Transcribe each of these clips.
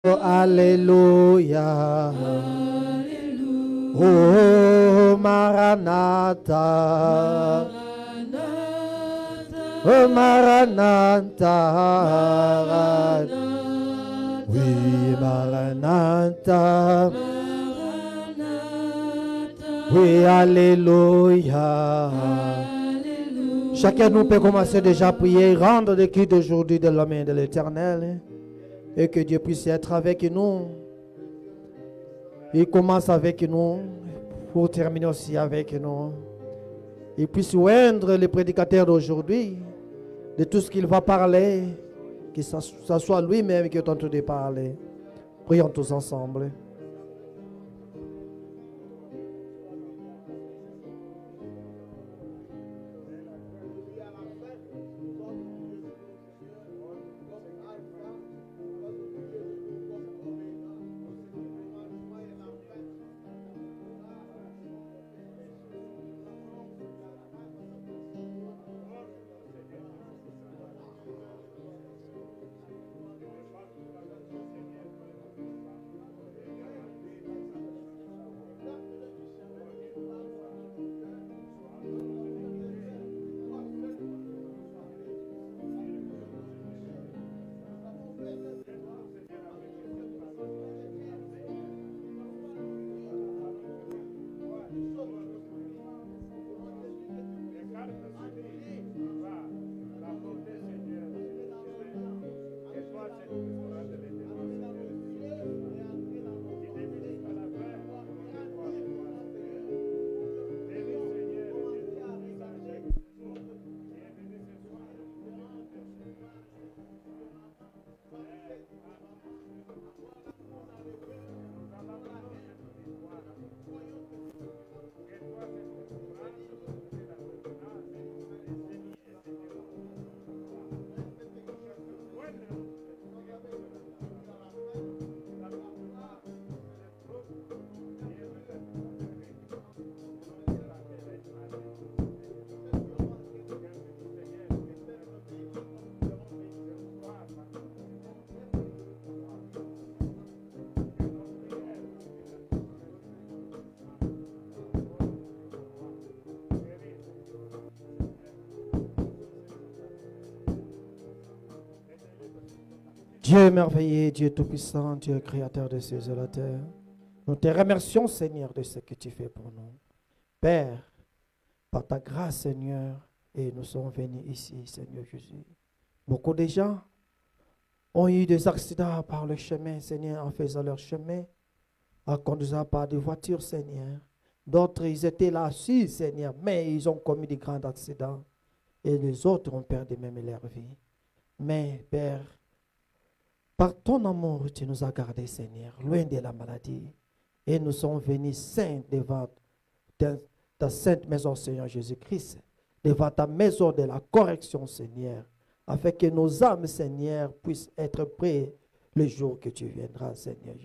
Oh, Alléluia. Oh, Maranatha. Oh, Maranatha. Oui, Maranatha. Oui, Alléluia. Chacun de nous peut commencer déjà à prier, rendre des cris d'aujourd'hui de la main de l'Éternel. Et que Dieu puisse être avec nous. Il commence avec nous pour terminer aussi avec nous. Il puisse oindre les prédicateurs d'aujourd'hui de tout ce qu'il va parler, que ce soit lui-même qui est en train de parler. Prions tous ensemble. Dieu merveilleux, Dieu tout-puissant, Dieu créateur de cieux et de la terre. Nous te remercions, Seigneur, de ce que tu fais pour nous. Père, par ta grâce, Seigneur, et nous sommes venus ici, Seigneur Jésus. Beaucoup de gens ont eu des accidents par le chemin, Seigneur, en faisant leur chemin, en conduisant par des voitures, Seigneur. D'autres, ils étaient là assis, Seigneur, mais ils ont commis des grands accidents. Et les autres ont perdu même leur vie. Mais, Père, par ton amour, tu nous as gardés, Seigneur, loin de la maladie. Et nous sommes venus saints devant ta sainte maison, Seigneur Jésus-Christ, devant ta maison de la correction, Seigneur, afin que nos âmes, Seigneur, puissent être prêts le jour que tu viendras, Seigneur.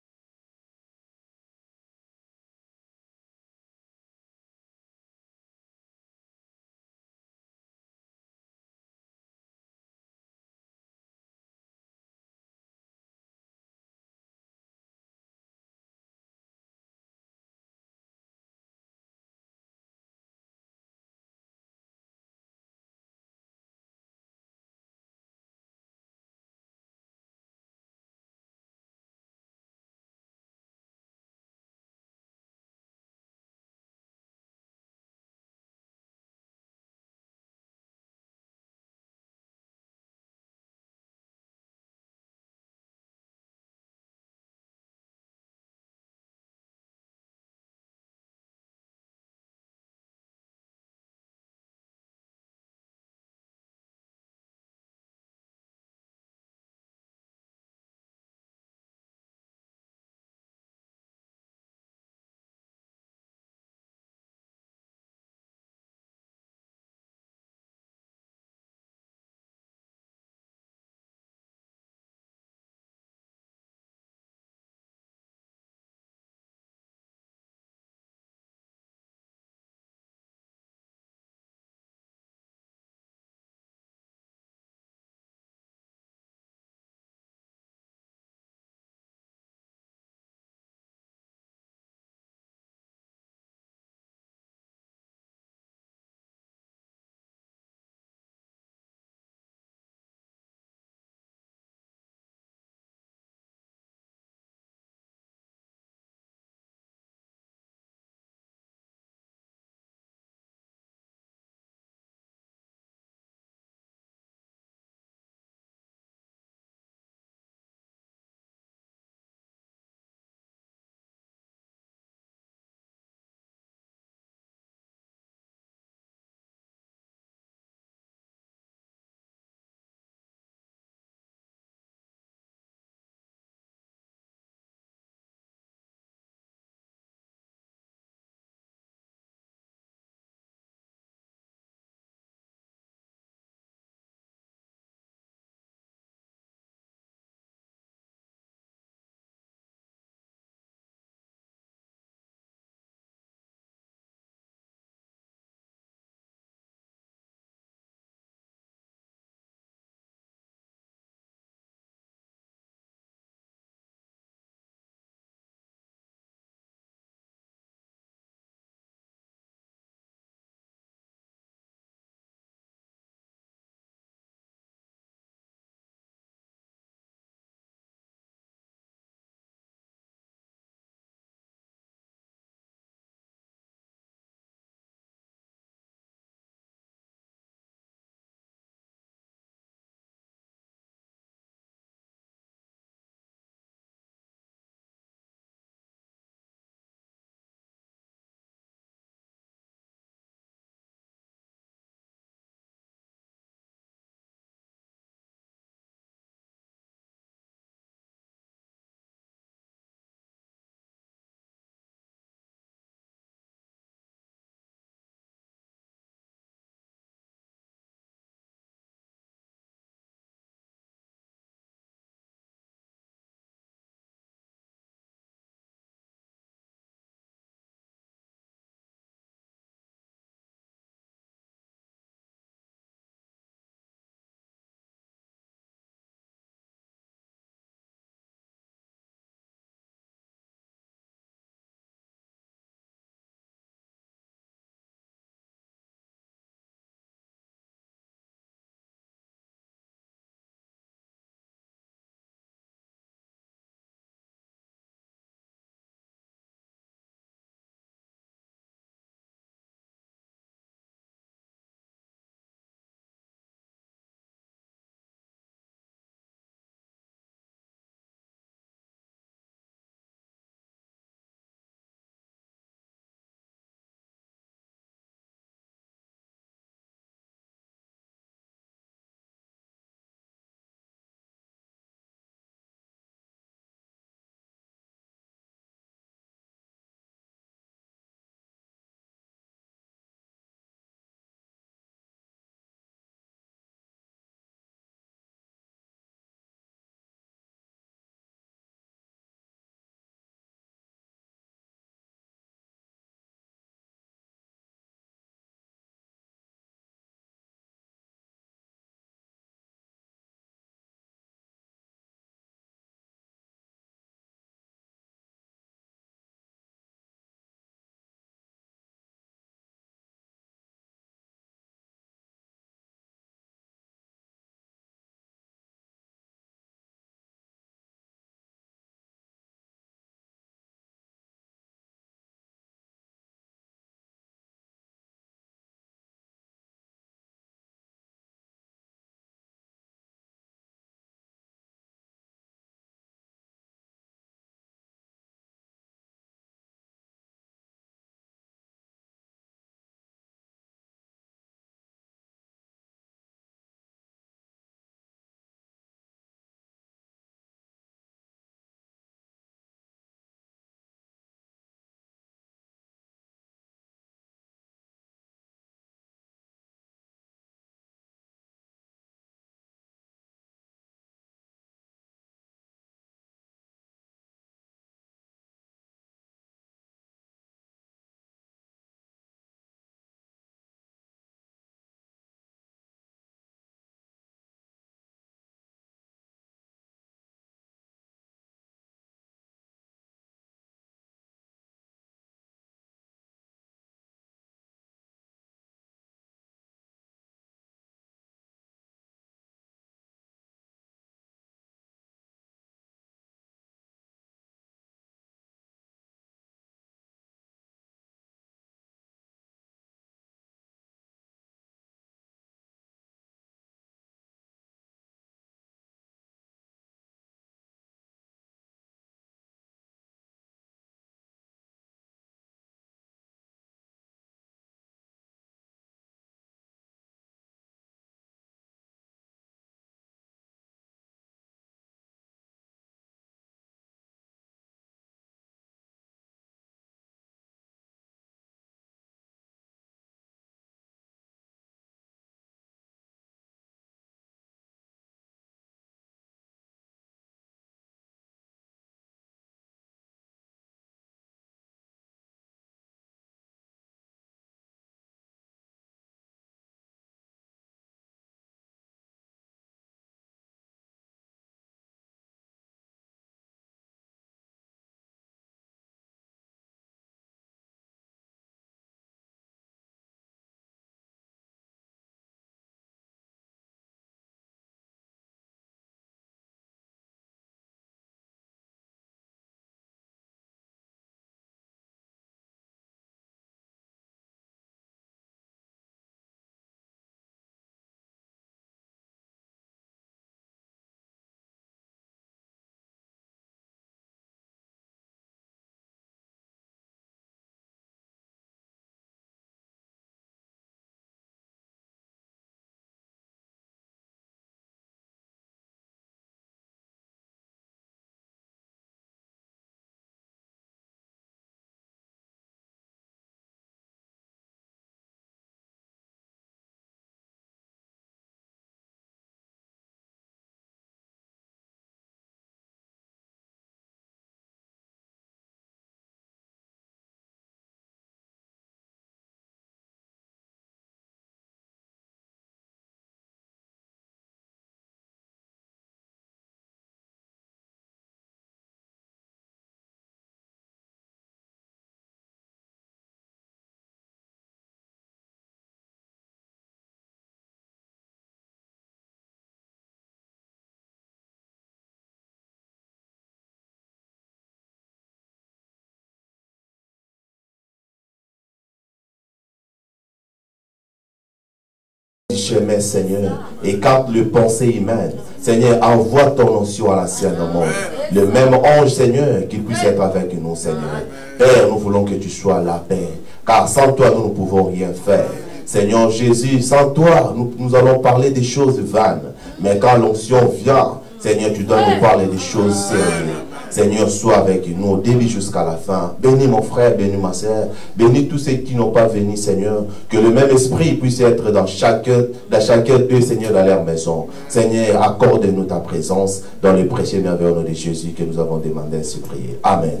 chemin, Seigneur. Écarte le pensée humaine. Seigneur, envoie ton onction à l'ancien monde. Le même ange, Seigneur, qu'il puisse être avec nous, Seigneur. Père, nous voulons que tu sois la paix. Car sans toi, nous ne pouvons rien faire. Seigneur Jésus, sans toi, nous allons parler des choses vaines. Mais quand l'onction vient, Seigneur, tu dois nous parler des choses sérieuses. Seigneur, sois avec nous au début jusqu'à la fin. Bénis mon frère, bénis ma soeur. Bénis tous ceux qui n'ont pas venu, Seigneur. Que le même esprit puisse être dans chacun d'eux, Seigneur, dans leur maison. Seigneur, accorde-nous ta présence dans le précieux merveilleux nom de Jésus que nous avons demandé ainsi prier. Amen.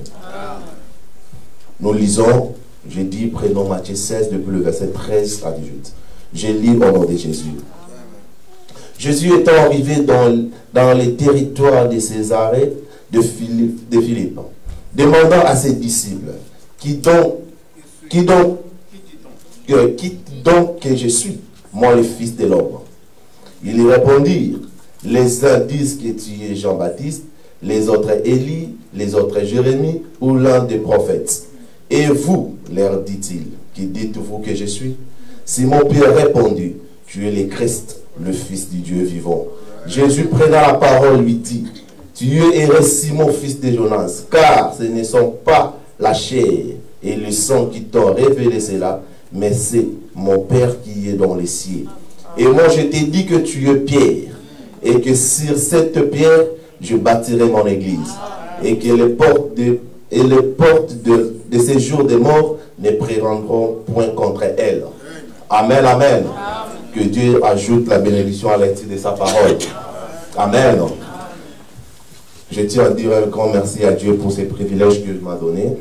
Nous lisons, j'ai dit, prénom Matthieu 16, depuis le verset 13 à 18. Je lis au nom de Jésus. Jésus étant arrivé dans les territoires de Césarée, de Philippe, demandant à ses disciples, qui donc que je suis, moi le Fils de l'homme? Ils lui répondirent, les uns disent que tu es Jean-Baptiste, les autres Élie, les autres Jérémie ou l'un des prophètes. Et vous, leur dit-il, qui dites-vous que je suis? Simon-Pierre répondit, tu es le Christ, le Fils du Dieu vivant. Jésus prenant la parole lui dit, tu es Simon, fils de Jonas, car ce ne sont pas la chair et le sang qui t'ont révélé cela, mais c'est mon Père qui est dans les cieux. Et moi je t'ai dit que tu es Pierre, et que sur cette pierre, je bâtirai mon église, et que les portes de ces jours des morts ne prévaudront point contre elle. Amen, amen. Que Dieu ajoute la bénédiction à l'intérieur de sa parole. Amen. Je tiens à dire un grand merci à Dieu pour ces privilèges qu'il m'a donné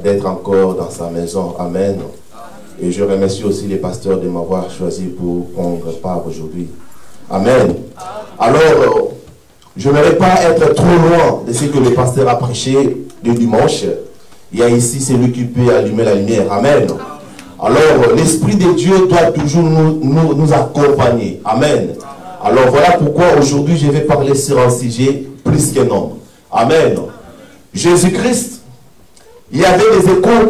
d'être encore dans sa maison. Amen. Et je remercie aussi les pasteurs de m'avoir choisi pour prendre part aujourd'hui. Amen. Alors, je n'aimerais pas être trop loin de ce que le pasteur a prêché le dimanche. Il y a ici celui qui peut allumer la lumière. Amen. Alors, l'Esprit de Dieu doit toujours nous accompagner. Amen. Alors, voilà pourquoi aujourd'hui je vais parler sur un sujet plus qu'un homme. Amen. Jésus-Christ, il y avait des échos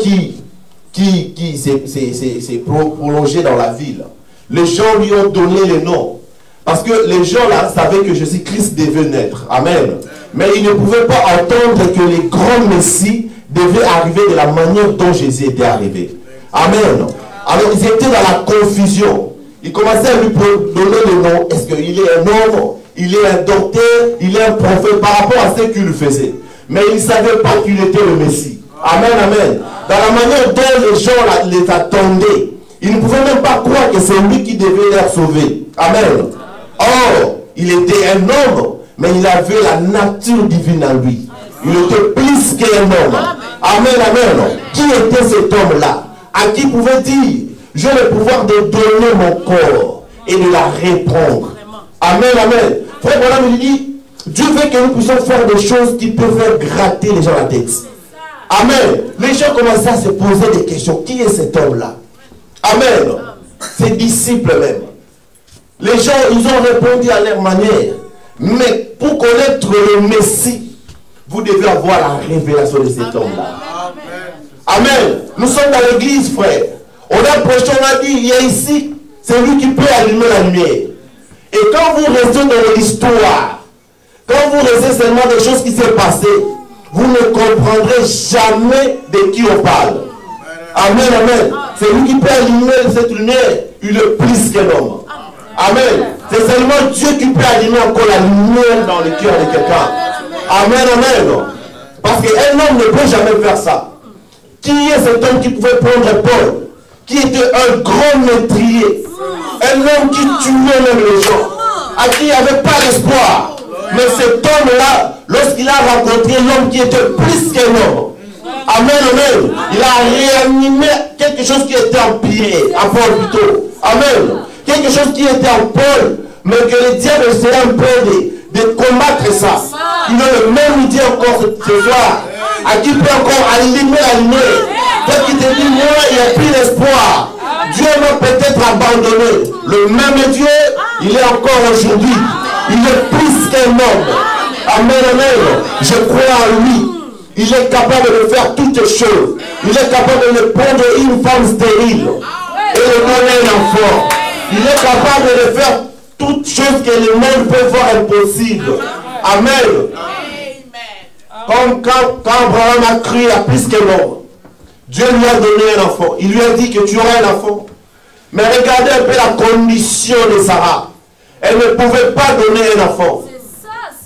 qui s'est prolongé dans la ville. Les gens lui ont donné le nom. Parce que les gens là savaient que Jésus-Christ devait naître. Amen. Mais ils ne pouvaient pas entendre que les grands messies devaient arriver de la manière dont Jésus était arrivé. Amen. Alors ils étaient dans la confusion. Ils commençaient à lui donner le nom. Est-ce qu'il est un homme? Il est un docteur? Il est un prophète par rapport à ce qu'il faisait. Mais ils ne savaient pas qu'il était le Messie. Amen, amen. Dans la manière dont les gens les attendaient, ils ne pouvaient même pas croire que c'est lui qui devait les sauver. Amen. Or, il était un homme, mais il avait la nature divine en lui. Il était plus qu'un homme. Amen, amen. Qui était cet homme-là? À qui pouvait dire, j'ai le pouvoir de donner mon corps et de la reprendre. Amen, amen. Frère Branham, il dit, Dieu veut que nous puissions faire des choses qui peuvent faire gratter les gens la tête. Amen. Les gens commençaient à se poser des questions. Qui est cet homme-là? Amen. Ses disciples même. Les gens, ils ont répondu à leur manière. Mais pour connaître le Messie, vous devez avoir la révélation de cet homme-là. Amen. Nous sommes dans l'église, frère. On a prêché, on a dit, il y a ici, c'est lui qui peut allumer la lumière. Et quand vous restez dans l'histoire, quand vous restez seulement des choses qui s'est passées, vous ne comprendrez jamais de qui on parle. Amen, amen. C'est lui qui peut allumer cette lumière. Il est plus qu'un homme. Amen. C'est seulement Dieu qui peut allumer encore la lumière dans le cœur de quelqu'un. Amen, amen. Parce qu'un homme ne peut jamais faire ça. Qui est cet homme qui pouvait prendre Paul, qui était un grand métrier, un homme qui tuait même les gens, à qui il n'y avait pas d'espoir. Mais cet homme-là, lorsqu'il a rencontré l'homme qui était plus qu'un homme, amen, amen, il a réanimé quelque chose qui était en Pierre, à Paul plutôt. Amen. Quelque chose qui était en Paul, mais que le diable essayait un peu de combattre ça. Il veut le même dire encore ce soir. À qui peut encore allumer la lumière? Toi qui te dis, moi, il n'y a plus d'espoir. Dieu m'a peut-être abandonné. Le même Dieu, il est encore aujourd'hui. Il est plus qu'un homme. Amen, amen. Je crois en lui. Il est capable de faire toutes choses. Il est capable de prendre une femme stérile. et de donner un enfant. Il est capable de faire toutes choses que le monde peut voir impossibles. Amen. Comme quand Abraham a cru à plus que l'homme, Dieu lui a donné un enfant. Il lui a dit que tu auras un enfant. Mais regardez un peu la condition de Sarah. Elle ne pouvait pas donner un enfant.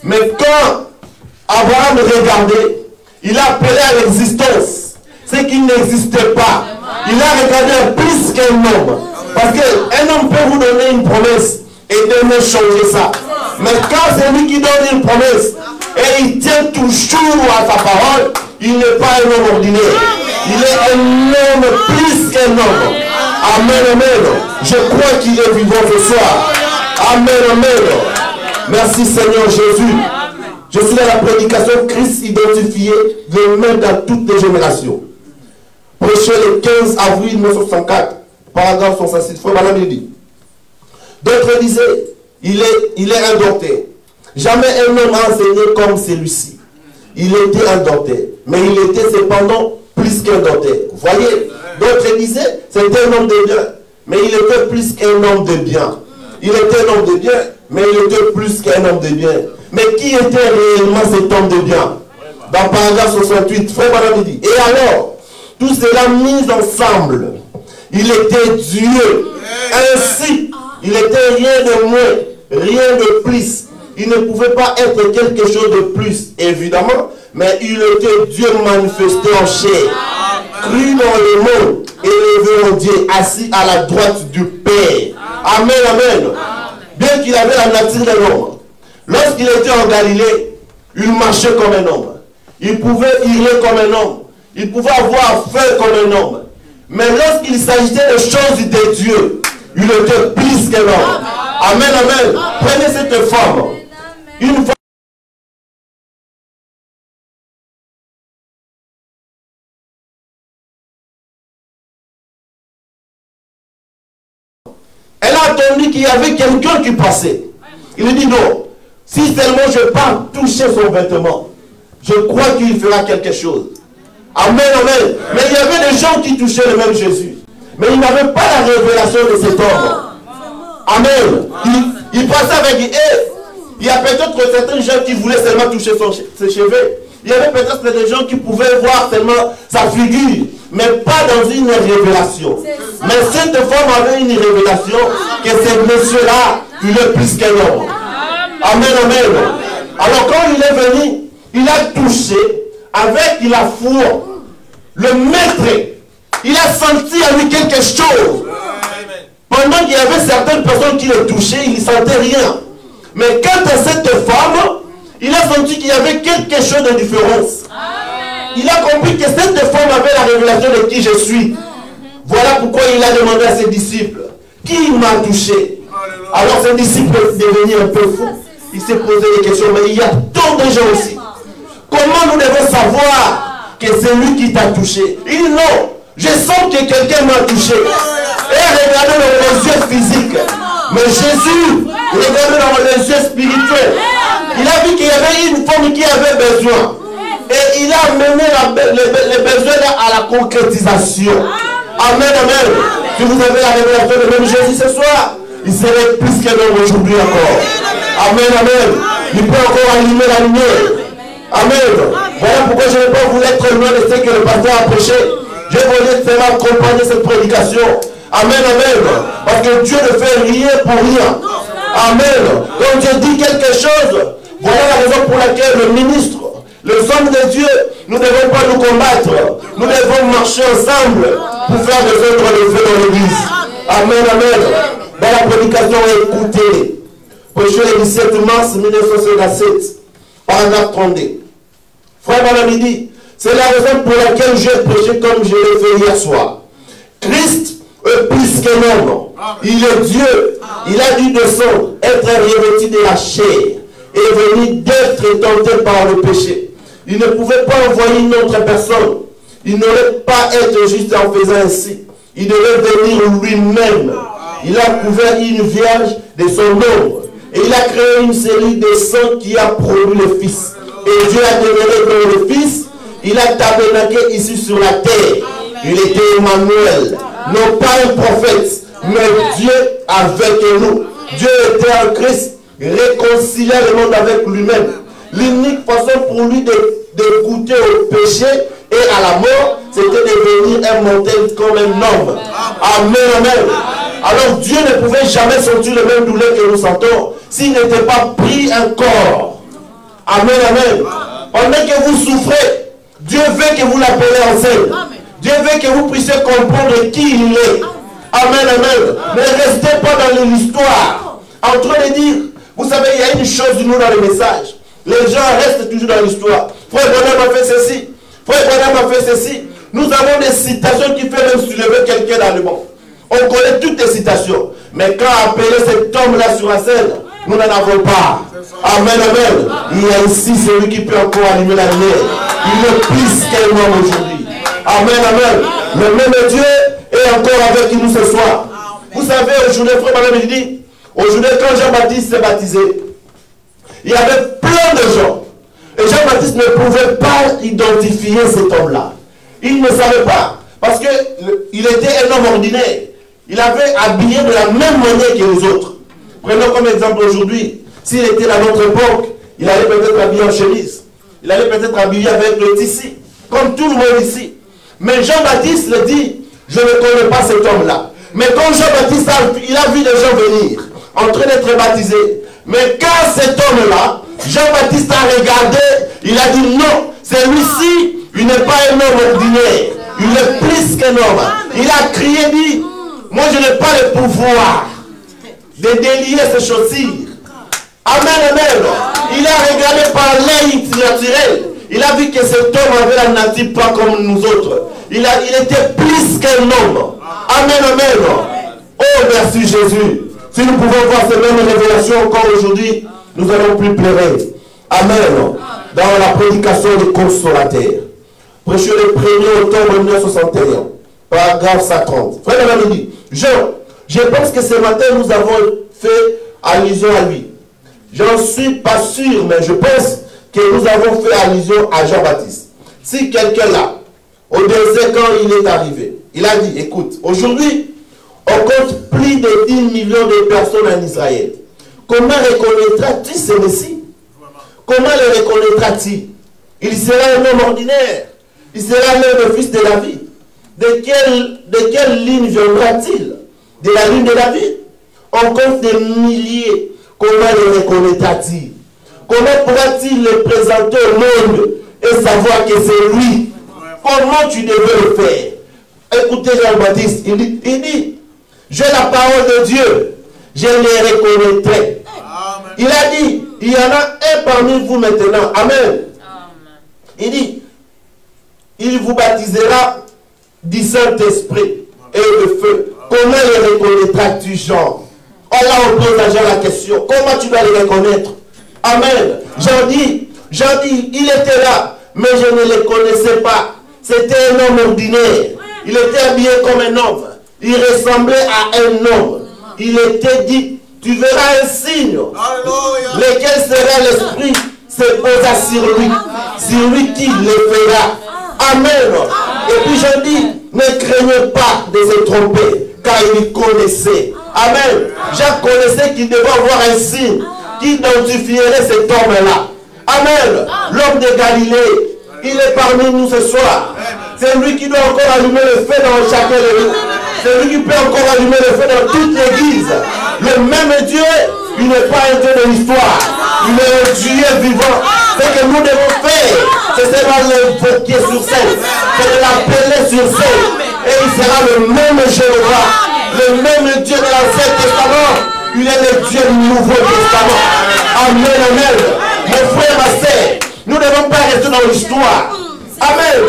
Mais quand Abraham regardait, il a appelé à l'existence ce qui n'existait pas. Il a regardé plus qu'un homme. Parce qu'un homme peut vous donner une promesse et demain changer ça. Mais quand c'est lui qui donne une promesse et il tient toujours à sa parole, il n'est pas un homme ordinaire. Il est un homme plus qu'un homme. Amen, amen. Je crois qu'il est vivant ce soir. Amen, amen. Merci Seigneur Jésus. Je suis dans la prédication Christ identifié, demain dans toutes les générations. Prêché le 15 avril 1964, paragraphe 106. Frère Madame dit. D'autres disaient, il est un docteur. Jamais un homme a enseigné comme celui-ci. Il était un docteur, mais il était cependant plus qu'un docteur. Vous voyez, d'autres disaient, c'était un homme de bien, mais il était plus qu'un homme de bien. Il était un homme de bien, mais il était plus qu'un homme de bien. Mais qui était réellement cet homme de bien? Dans paragraphe 68, frère Madame dit, et alors, tout cela mis ensemble, il était Dieu. Ainsi, il était rien de moins, rien de plus. Il ne pouvait pas être quelque chose de plus, évidemment, mais il était Dieu manifesté en chair, cru dans le monde, élevé en Dieu, assis à la droite du Père. Amen, amen. Bien qu'il avait la nature d'un homme, lorsqu'il était en Galilée, il marchait comme un homme. Il pouvait hurler comme un homme. Il pouvait avoir faim comme un homme. Mais lorsqu'il s'agissait de choses de Dieu, il était plus qu'un homme. Amen, amen. Prenez cette femme. Une femme. Elle a entendu qu'il y avait quelqu'un qui passait. Il lui dit non. Si seulement je pars toucher son vêtement, je crois qu'il fera quelque chose. Amen, amen. Mais il y avait des gens qui touchaient le même Jésus. Mais ils n'avaient pas la révélation de cet homme. Amen. Il passait avec lui. Il y a peut-être certains gens qui voulaient seulement toucher ses cheveux. Il y avait peut-être des gens qui pouvaient voir seulement sa figure, mais pas dans une révélation. Mais cette femme avait une révélation que ce monsieur-là, il est plus qu'un homme. Amen, amen. Alors quand il est venu, il a touché avec la foi. Le maître, il a senti à lui quelque chose. Pendant qu'il y avait certaines personnes qui le touchaient, il ne sentait rien. Mais quant à cette femme, il a senti qu'il y avait quelque chose de différence. Il a compris que cette femme avait la révélation de qui je suis. Voilà pourquoi il a demandé à ses disciples, qui m'a touché? Alors ses disciples devenaient un peu fous. Il s'est posé des questions, mais il y a tant de gens aussi. Comment nous devons savoir que c'est lui qui t'a touché? Il dit non, je sens que quelqu'un m'a touché. Et regardez dans les yeux physiques. Mais Jésus, regardez dans les yeux spirituels. Il a vu qu'il y avait une femme qui avait besoin. Et il a amené les besoins à la concrétisation. Amen, amen. Si vous avez la révélation de même Jésus ce soir, il serait plus qu'un homme aujourd'hui encore. Amen, amen. Il peut encore allumer la lumière. Amen. Voilà pourquoi je ne vais pas vous être loin de ce que le pasteur a prêché. Je voulais seulement accompagner cette prédication. Amen, amen. Parce que Dieu ne fait rien pour rien. Amen. Quand Dieu dit quelque chose, voilà la raison pour laquelle le ministre, les hommes de Dieu, nous ne devons pas nous combattre. Nous devons marcher ensemble pour faire des œuvres de feu dans l'église. Amen, amen. Dans la prédication, écoutez. Prêché le 17 mars 1957, paragraphe 32. Frère Madame dit, c'est la raison pour laquelle j'ai prêché comme je l'ai fait hier soir. Christ est plus qu'un homme. Il est Dieu. Il a dû descendre, être revêtu de la chair et venir d'être tenté par le péché. Il ne pouvait pas envoyer une autre personne. Il n'aurait pas être juste en faisant ainsi. Il devait venir lui-même. Il a couvert une vierge de son ombre. Et il a créé une série de sang qui a produit le Fils. Et Dieu a demeuré dans le Fils. Il a tabernaqué ici sur la terre. Il était Emmanuel. non pas un prophète, mais Dieu avec nous. Dieu était en Christ, réconciliant le monde avec lui-même. L'unique façon pour lui de goûter au péché et à la mort, c'était de devenir un mortel comme un homme. Amen, amen. Alors Dieu ne pouvait jamais sentir le même douleur que nous sentons s'il n'était pas pris un corps. Amen, amen. Pendant que vous souffrez, Dieu veut que vous l'appelez en scène. Dieu veut que vous puissiez comprendre qui il est. Amen, amen. Ne restez pas dans l'histoire en train de dire, vous savez, il y a une chose nous dans le message. Les gens restent toujours dans l'histoire. Frère Branham a fait ceci. Frère Branham a fait ceci. Nous avons des citations qui font même soulever quelqu'un dans le monde. On connaît toutes les citations. Mais quand appeler cet homme-là sur la scène, nous n'en avons pas. Amen, amen. Il y a ici celui qui peut encore allumer la lumière. Il est plus qu'un homme aujourd'hui. Amen, amen. Le même Dieu est encore avec nous ce soir. Vous savez, aujourd'hui, frère Branham, il dit, aujourd'hui, quand Jean-Baptiste s'est baptisé, il y avait plein de gens. Et Jean-Baptiste ne pouvait pas identifier cet homme-là. Il ne savait pas. Parce qu'il était un homme ordinaire. Il avait habillé de la même manière que les autres. Prenons comme exemple aujourd'hui. S'il était à notre époque, il allait peut-être habiller en chemise. Il allait peut-être habiller avec le tissu. Comme tout le monde ici. Mais Jean-Baptiste le dit, je ne connais pas cet homme-là. Mais quand Jean-Baptiste il a vu des gens venir, en train d'être baptisés. Mais quand cet homme-là, Jean-Baptiste a regardé, il a dit non, celui-ci, il n'est pas un homme ordinaire. Il est plus qu'un homme. Il a crié, dit, moi je n'ai pas le pouvoir de délier ses chaussures. Amen, amen. Il a regardé par l'œil naturel. Il a vu que cet homme avait la nature pas comme nous autres. Il était plus qu'un homme. Amen, amen. Oh, merci Jésus. Si nous pouvons voir ces mêmes révélations encore aujourd'hui, nous allons plus pleurer. Amen. Dans la prédication des consolateurs. Prêché le 1er octobre 1961. Paragraphe 50. Frère Branham dit, Jean, je pense que ce matin nous avons fait allusion à lui. J'en suis pas sûr, mais je pense que nous avons fait allusion à Jean-Baptiste. Si quelqu'un là, au désert quand il est arrivé, il a dit, écoute, aujourd'hui, on compte plus de 10 millions de personnes en Israël. Comment reconnaîtras-tu ce Messie? Comment le reconnaîtras-tu? Il sera un homme ordinaire. Il sera l'un des fils de David. De quelle ligne viendra-t-il? De la ligne de David? On compte des milliers. Comment le reconnaîtras-tu? Comment pourra-t-il le présenter au monde et savoir que c'est lui? Comment tu devais le faire? Écoutez Jean-Baptiste, il dit, j'ai la parole de Dieu, je les reconnaîtrai. Amen. Il a dit, il y en a un parmi vous maintenant. Amen. Amen. Il dit, il vous baptisera du Saint-Esprit et de feu. Comment le reconnaîtras-tu, Jean? On l'a posé à Jean la question. Comment tu dois le reconnaître? Amen. Jean dit, il était là, mais je ne le connaissais pas. C'était un homme ordinaire. Il était habillé comme un homme. Il ressemblait à un homme. Il était dit, tu verras un signe. Alléluia. Lequel sera l'esprit se posa sur lui qui le fera. Amen. Et puis je dis, ne craignez pas de se tromper, car il connaissait. Amen. Jean connaissait qu'il devait avoir un signe qui identifierait cet homme-là. Amen. L'homme de Galilée, il est parmi nous ce soir. C'est lui qui doit encore allumer le feu dans chacun de nous. C'est lui qui peut encore allumer le feu dans toute l'église. Le même Dieu, il n'est pas un Dieu de l'histoire. Il est un Dieu vivant. Ce que nous devons faire, c'est seulement l'invoquer sur scène. C'est de l'appeler sur scène. Et il sera le même Jéhovah. Le même Dieu de l'Ancien Testament. Il est le Dieu du Nouveau Testament. Amen, amen. Mon frère, ma sœur, nous ne devons pas rester dans l'histoire. Amen.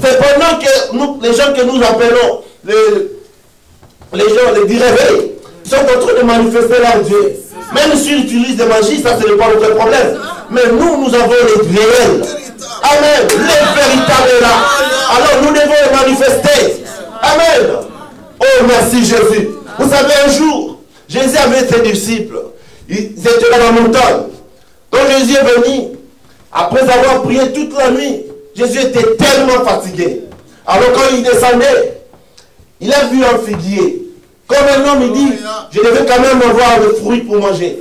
C'est pendant que nous, les gens que nous appelons les gens, les réveils, sont en train de manifester leur Dieu. Même s'ils utilisent des magies, ça ce n'est pas notre problème. Mais nous avons les réels. Amen. Les véritables là. Alors nous devons les manifester. Amen. Oh merci Jésus. Vous savez, un jour, Jésus avait ses disciples. Ils étaient dans la montagne. Quand Jésus est venu, après avoir prié toute la nuit, Jésus était tellement fatigué. Alors quand il descendait, Il a vu un figuier. Comme un homme, il dit, je devais quand même avoir le fruit pour manger.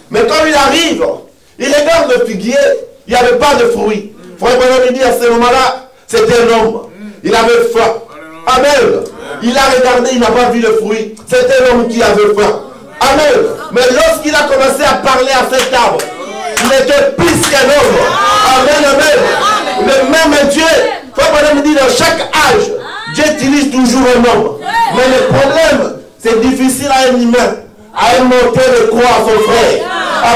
Mais quand il arrive, il regarde le figuier, il n'y avait pas de fruit. Frère Branham, il dit à ce moment-là, c'était un homme. Il avait faim. Amen. Il a regardé, il n'a pas vu le fruit. C'était l'homme qui avait faim. Amen. Mais lorsqu'il a commencé à parler à cet arbre, il était plus qu'un homme. Amen, amen. Le même Dieu, Frère Branham dit, dans chaque âge, Dieu utilise toujours un homme. Mais le problème, c'est difficile à un humain, à un mortel de croire à son frère.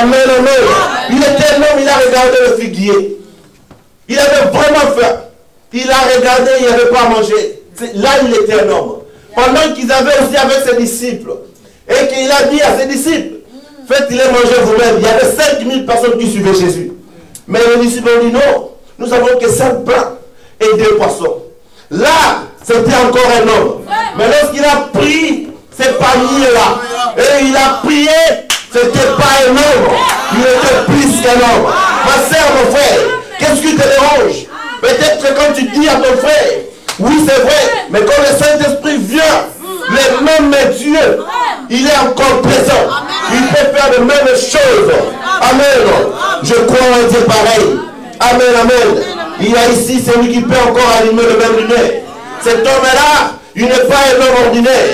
Amen, amen. Il était un homme, il a regardé le figuier. Il avait vraiment faim. Il a regardé, il n'y avait pas à manger. Là, il était un homme. Pendant qu'ils avaient aussi avec ses disciples, et qu'il a dit à ses disciples, faites-les manger vous-même. Il y avait 5000 personnes qui suivaient Jésus. Mais les disciples ont dit non, nous avons que 5 pains et 2 poissons. Là, c'était encore un homme. Mais lorsqu'il a pris ces paniers-là, et il a prié, c'était pas un homme. Il était plus qu'un homme. Ma sœur, mon frère, qu'est-ce qui te dérange? Peut-être que quand tu dis à ton frère, oui c'est vrai, mais quand le Saint-Esprit vient, le même Dieu, il est encore présent. Il peut faire de mêmes choses. Amen. Je crois en Dieu pareil. Amen, amen. Il y a ici celui qui peut encore allumer le même lumière. Cet homme-là, il n'est pas un homme ordinaire.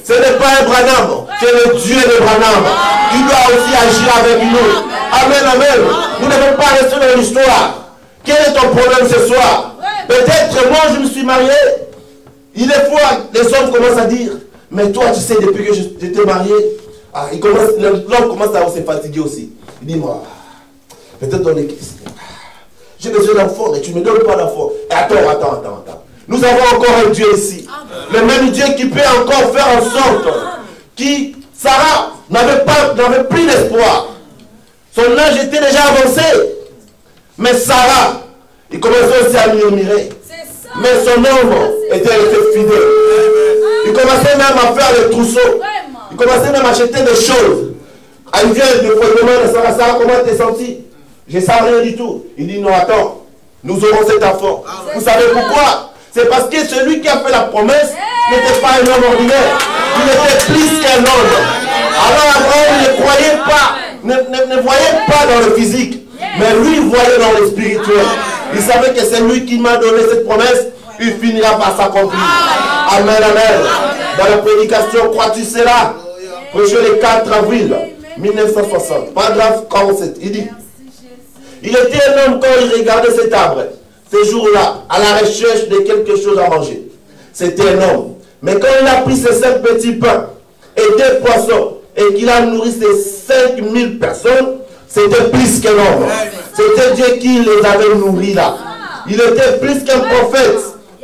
Ce n'est pas un Branham, c'est le Dieu de Branham. Il doit aussi agir avec nous. Amen, amen. Nous ne devons pas rester dans l'histoire. Quel est ton problème ce soir? Peut-être moi je me suis marié. Il est fois, les hommes commencent à dire, mais toi tu sais depuis que j'étais marié, l'homme commence à se fatiguer aussi. Il dit, moi, peut-être dans l'église, j'ai besoin d'enfants, mais tu ne me donnes pas d'enfants. Attends. Nous avons encore un Dieu ici. Le même Dieu qui peut encore faire en sorte que Sarah n'avait plus d'espoir. Son âge était déjà avancé. Mais Sarah, il commençait aussi à murmurer. Mais son homme était fidèle. Il commençait même à faire des trousseaux. Il commençait même à acheter des choses. Il vient de demande à Sarah, comment t'es senti? Je ne sens rien du tout. Il dit non, attends, nous aurons cet enfant. Vous savez pourquoi? C'est parce que celui qui a fait la promesse n'était pas un homme ordinaire. Il était plus qu'un homme. Alors Abraham ne croyait pas, ne voyait pas dans le physique. Mais lui, il voyait dans le spirituel. Il savait que c'est lui qui m'a donné cette promesse. Il finira par s'accomplir. Amen, amen. Dans la prédication, crois-tu cela? Prêché le 4 avril 1960. Paragraphe 47. Il dit, il était un homme quand il regardait cet arbre. Ce jour-là, à la recherche de quelque chose à manger. C'était un homme. Mais quand il a pris ses 5 petits pains et 2 poissons, et qu'il a nourri ces 5000 personnes, c'était plus qu'un homme. C'était Dieu qui les avait nourris là. Il était plus qu'un prophète,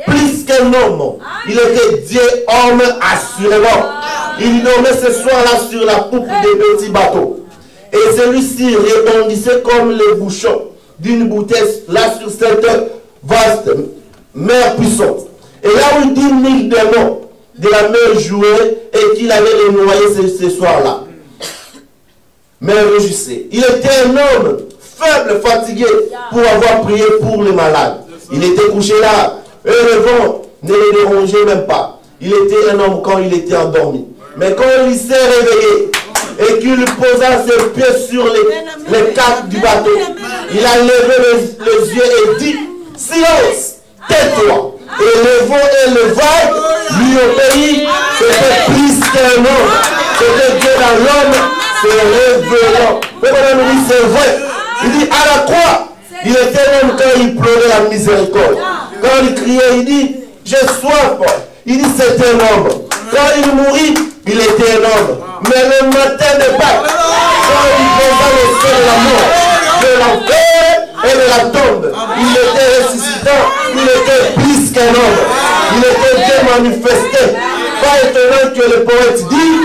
plus qu'un homme. Il était Dieu homme assurément. Il dormait ce soir-là sur la poupe des petits bateaux. Et celui-ci rebondissait comme le bouchon d'une bouteille là sur cette vaste mer puissante. Et là où 10 000 démons de la mer jouaient et qu'il allait les noyer ce soir-là. Mais réjouissait. Il était un homme faible, fatigué, pour avoir prié pour les malades. Il était couché là, et le vent ne le dérangeait même pas. Il était un homme quand il était endormi. Mais quand il s'est réveillé, et qu'il posa ses pieds sur les cartes du bateau, il a levé les yeux et dit, silence, tais-toi. Et le vent et le vague lui obéit. C'était plus qu'un homme. C'était Dieu dans l'homme. C'est révélant. Il dit, c'est vrai. Il dit, à la croix, il était l'homme quand il pleurait la miséricorde. Quand il criait, il dit, j'ai soif. Il dit, c'était un homme. Quand il mourit, il était un homme. Mais le matin de Pâques, quand il posa le feu de la mort, de l'enfer et de la tombe, il était ressuscitant. Il était plus qu'un homme. Il était Dieu manifesté. Pas étonnant que le poète dit,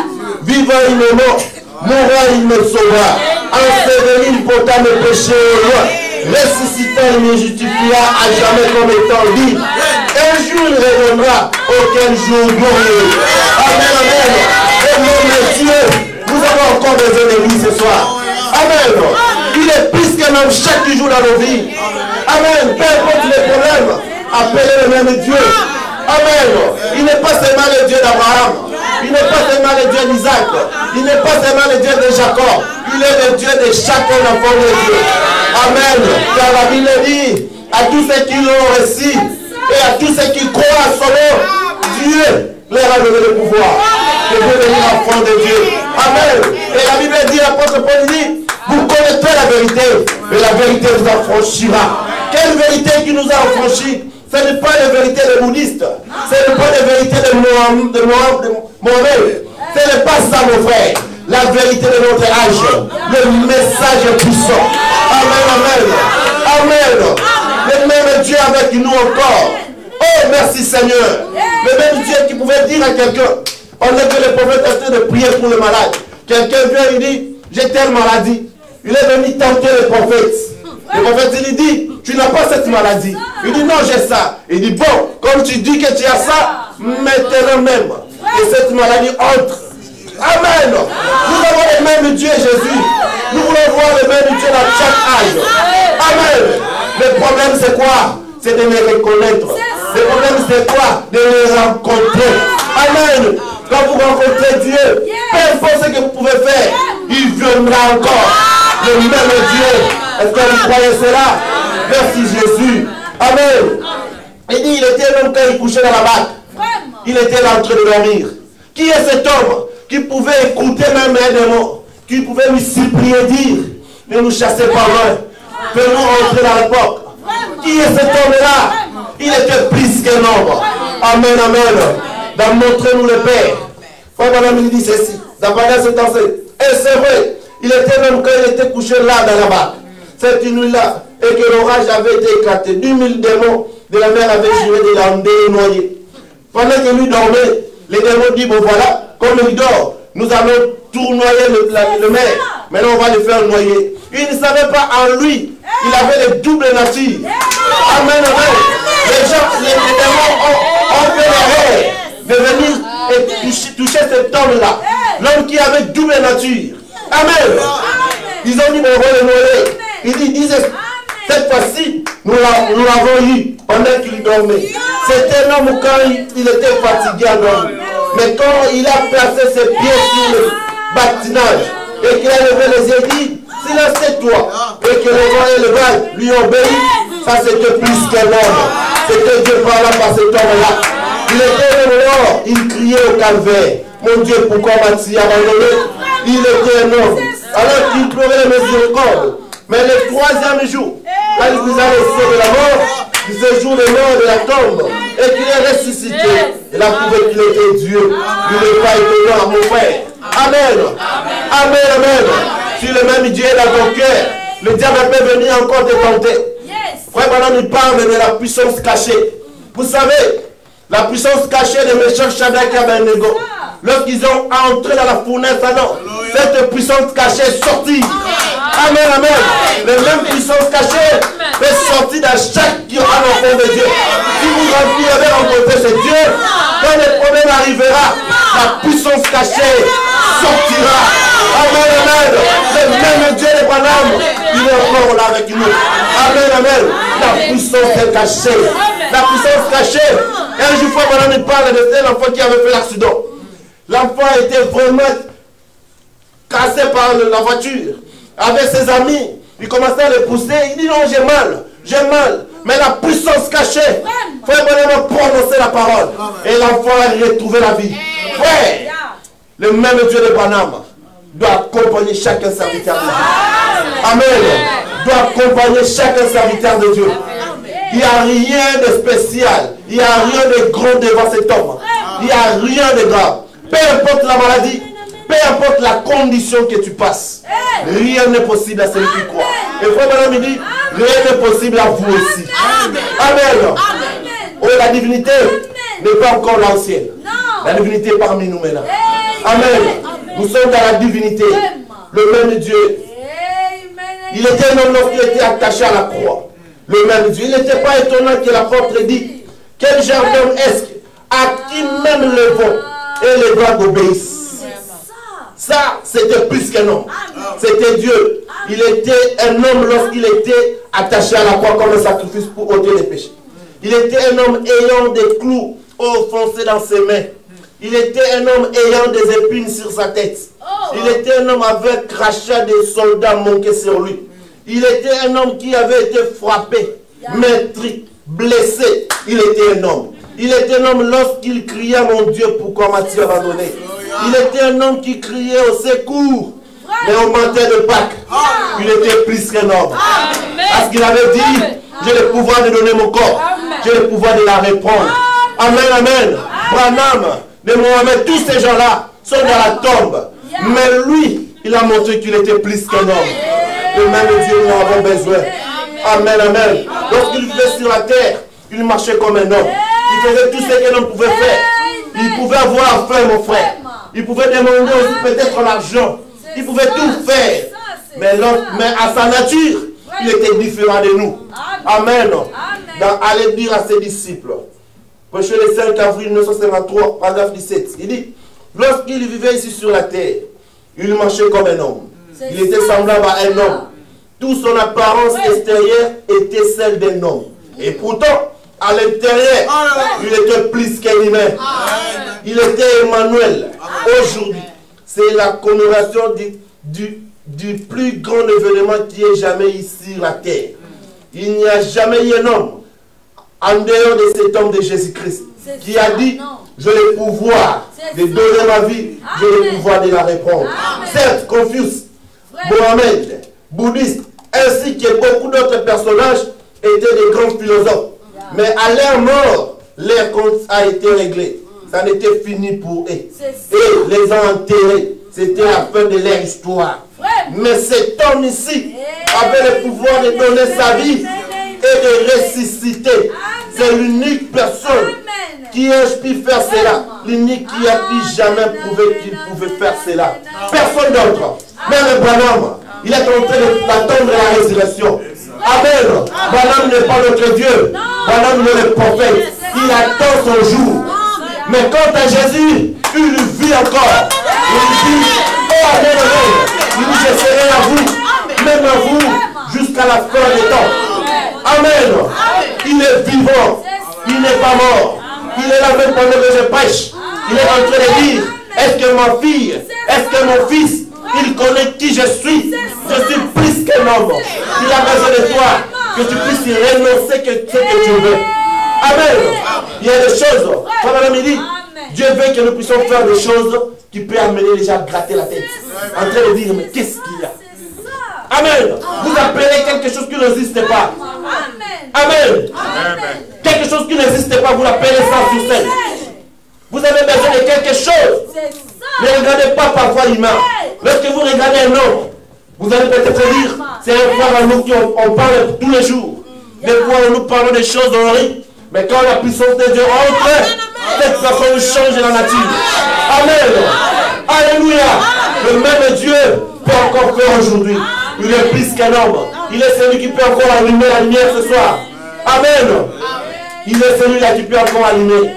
vivant il me mort, mourant il me sauvera. Enseveli il porta mes péchés au loin. Ressuscitant il me justifiera à jamais comme étant libre. Un jour il reviendra, auquel jour glorieux. Amen, amen. Et mon Dieu, nous avons encore besoin de lui ce soir. Amen. Il est plus qu'un homme chaque jour dans nos vies. Amen. Peu importe les problèmes, appelez le même Dieu. Amen. Il n'est pas seulement le Dieu d'Abraham. Il n'est pas seulement le Dieu d'Isaac. Il n'est pas seulement le Dieu de Jacob. Il est le Dieu de chacun enfant de Dieu. Amen. Car la Bible dit à tous ceux qui l'ont reçu et à tous ceux qui croient à son nom, Dieu leur a donné le pouvoir de devenir enfant de Dieu. Amen. Et la Bible dit, l'apôtre Paul dit, vous connaîtrez la vérité et la vérité vous affranchira. Quelle vérité qui nous a affranchis? Ce n'est pas la vérité des bouddhistes. Ce n'est pas la vérité de Mohamed. Ce n'est pas ça, mon frère. La vérité de notre âge. Le message est puissant. Amen, amen. Amen. Le même Dieu avec nous encore. Oh, merci Seigneur. Le même Dieu qui pouvait dire à quelqu'un, on est que le prophète est en train de prier pour le malade. Quelqu'un vient, il dit, j'ai telle maladie. Il est venu tenter le prophète. Le prophète, il dit, tu n'as pas cette maladie. Il dit, non, j'ai ça. Il dit, bon, comme tu dis que tu as ça, maintenant même. Et cette maladie entre. Amen. Nous avons le même Dieu, Jésus. Nous voulons voir le même Dieu dans chaque âge. Amen. Le problème, c'est quoi? C'est de les reconnaître. Le problème, c'est quoi? De les rencontrer. Amen. Quand vous rencontrez Dieu, peu importe ce que vous pouvez faire, il viendra encore. Le même Dieu. Est-ce que vous croyez cela? Merci Jésus. Amen. Il dit, il était même quand il couchait dans la barque. Il était là en train de dormir. Qui est cet homme qui pouvait écouter même un démon, qui pouvait lui supplier, dire, ne nous chassez pas loin, fais-nous rentrer dans la porte. Qui est cet homme-là? Il était plus qu'un homme. Amen, amen. Montrez-nous le Père. Frère Madame, il dit ceci. Dans cette enseigne. Et c'est vrai, il était même quand il était couché là dans la barque. Cette nuit-là, et que l'orage avait été éclaté. 2000 démons de la mer avaient juré de l'emmener noyer. Pendant que lui dormait, les démons disent, bon voilà, comme il dort, nous allons tournoyer le mer. Maintenant on va le faire noyer. Il ne savait pas en lui, il avait les doubles natures. Amen, amen. Les démons ont fait l'erreur de venir et toucher cet homme-là. L'homme qui avait double nature. Amen. Ils ont dit, bon, on va le noyer. Il disait, cette fois-ci, nous l'avons eu pendant qu'il dormait. C'était un homme quand il était fatigué à dormir. Mais quand il a placé ses pieds sur le bâtiment et qu'il a levé les yeux, il dit, silence toi, et que le vent et le vent lui obéissent, ça c'était plus qu'un homme. C'était Dieu parlant par cet homme-là. Il était mort, il criait au calvaire. Mon Dieu, pourquoi m'as-tu abandonné? Il était un homme. Alors qu'il pleurait la miséricorde. Mais le troisième jour, quand il vous a laissé de la mort, du séjour de mort de la tombe, et qu'il est ressuscité, il a prouvé qu'il était Dieu. Il n'est pas étonnant, mon frère. Amen. Amen, amen. Si le même Dieu est dans ton cœur, le diable peut venir encore te tenter. Frère, maintenant nous parle de la puissance cachée. Vous savez, la puissance cachée de Meshach, Shadrach et Abednego, lorsqu'ils ont entré dans la fournaise, alors, cette puissance cachée est sortie. Amen, amen. La même puissance cachée peut sortir dans chaque qui aura l'enfant de Dieu. Si vous avez rencontré ce Dieu, quand le problème arrivera, la puissance cachée sortira. Amen, amen. Le même Dieu de Branham, il est encore là avec nous. Amen, amen. La puissance est cachée. La puissance cachée. Et un jour, Branham il parle de cet enfant qui avait fait l'accident. L'enfant était vraiment cassé par la voiture. Avec ses amis, il commençait à le pousser. Il dit non, j'ai mal, j'ai mal. Mais la puissance cachée, frère Branham a prononcé la parole. Et l'enfant a retrouvé la vie. Frère, le même Dieu de Branham doit accompagner chacun serviteur de Dieu. Amen. Doit accompagner chacun serviteur de Dieu. Il n'y a rien de spécial. Il n'y a rien de grand devant cet homme. Il n'y a rien de grave. Peu importe la maladie, peu importe la condition que tu passes, rien n'est possible à celui qui croit. Et frère Branham il dit, rien n'est possible à vous aussi. Amen. Oh, la divinité n'est pas encore là au ciel. La divinité est parmi nous maintenant. Amen. Nous sommes dans la divinité. Le même Dieu. Il était un homme lorsqu'il était attaché à la croix. Le même Dieu. Il n'était pas étonnant que l'apôtre dit, quel genre d'homme est-ce à qui même le vent et les vagues obéissent? Ça, c'était plus qu'un homme. C'était Dieu. Il était un homme lorsqu'il était attaché à la croix comme un sacrifice pour ôter les péchés. Il était un homme ayant des clous foncé dans ses mains. Il était un homme ayant des épines sur sa tête. Il était un homme avec crachat des soldats manqués sur lui. Il était un homme qui avait été frappé, meurtri, blessé. Il était un homme. Il était un homme lorsqu'il criait, mon Dieu, pourquoi m'as-tu abandonné? Il était un homme qui criait au secours. Mais au matin de Pâques, il était plus qu'un homme. Parce qu'il avait dit, j'ai le pouvoir de donner mon corps. J'ai le pouvoir de la reprendre. Amen, amen. Branham, de Mohamed, tous ces gens-là sont dans la tombe. Mais lui, il a montré qu'il était plus qu'un homme. Le même Dieu, nous en avons besoin. Amen, amen. Lorsqu'il vivait sur la terre, il marchait comme un homme. Il faisait tout ce qu'un homme pouvait faire. Il pouvait avoir faim, mon frère. Il pouvait demander aussi peut-être l'argent. Il pouvait tout faire. Mais à sa nature, il était différent de nous. Amen. Allez dire à ses disciples. Prêché le 5 avril 1953, paragraphe 17. Il dit, lorsqu'il vivait ici sur la terre, il marchait comme un homme. Il était semblable à un homme. Toute son apparence extérieure était celle d'un homme. Et pourtant, à l'intérieur, il était plus qu'un humain. Il était Emmanuel. Aujourd'hui, c'est la commémoration du plus grand événement qui ait jamais eu sur la terre. Il n'y a jamais eu un homme en dehors de cet homme de Jésus-Christ qui a dit, j'ai le pouvoir de donner ma vie, j'ai le pouvoir de la reprendre. Certes, Confucius, Mohamed, bouddhiste, ainsi que beaucoup d'autres personnages étaient des grands philosophes. Mais à leur mort, leur compte a été réglé. Ça n'était fini pour eux. Et les ont enterrés. C'était la fin de leur histoire. Mais cet homme ici avait le pouvoir de donner sa vie et de ressusciter. C'est l'unique personne qui a pu faire cela. L'unique qui a pu jamais prouver qu'il pouvait faire cela. Personne d'autre. Même Branham, il est en train d'attendre la résurrection. Amen. Branham n'est pas notre Dieu. Branham est le prophète. Il attend son jour. Mais quant à Jésus, il vit encore. Il dit, oh amen, amen. Il dit, je serai à vous, même à vous, jusqu'à la fin des temps. Amen. Il est vivant. Il n'est pas mort. Il est là même pendant que je prêche. Il est en train de dire, est-ce que ma fille, est-ce que mon fils, il connaît qui je suis? Je suis plus qu'un homme. Il a besoin de toi, que tu puisses renoncer ce que tu veux. Amen. Il y a des choses. Madame il dit, Dieu veut que nous puissions faire des choses qui peuvent amener les gens à gratter la tête. En train de dire, mais qu'est-ce qu'il y a? Amen. Vous appelez quelque chose qui n'existe pas. Amen. Quelque chose qui n'existe pas, vous l'appelez ça sur scène. Vous avez besoin de quelque chose. Ne regardez pas parfois l'humain. Lorsque vous regardez un homme, vous allez peut-être dire, c'est un frère à nous qui on parle tous les jours. Des fois, nous parlons des choses horribles. Mais quand la puissance de Dieu entre, cette personne change la nature. Amen. Alléluia. Le même Dieu peut encore faire aujourd'hui. Il est plus qu'un homme. Il est celui qui peut encore allumer la lumière ce soir. Amen. Il est celui-là qui peut encore allumer.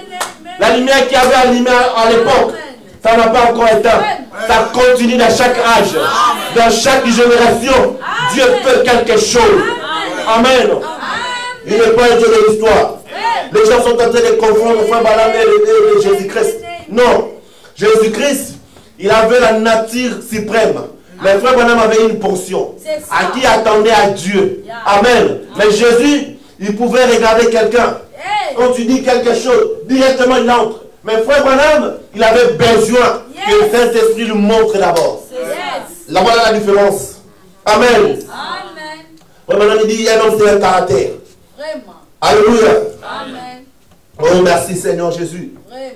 La lumière qui avait allumé à l'époque, ça n'a pas encore éteint. Ça continue dans chaque âge. Dans chaque génération, Dieu fait quelque chose. Amen. Il n'est pas un Dieu de l'histoire. Les gens sont en train de confondre Frère Branham et Jésus-Christ. Non. Jésus-Christ, il avait la nature suprême. Mais Frère Branham avait une portion à qui attendait à Dieu. Amen. Mais Jésus, il pouvait regarder quelqu'un. Quand tu dis quelque chose, directement il entre. Mais Frère Branham, il avait besoin que le Saint-Esprit lui montre d'abord. Là voilà la différence. Amen. Frère Branham il dit, un homme c'est un caractère. Vraiment. Alléluia. Amen. Oh merci Seigneur Jésus. Vraiment.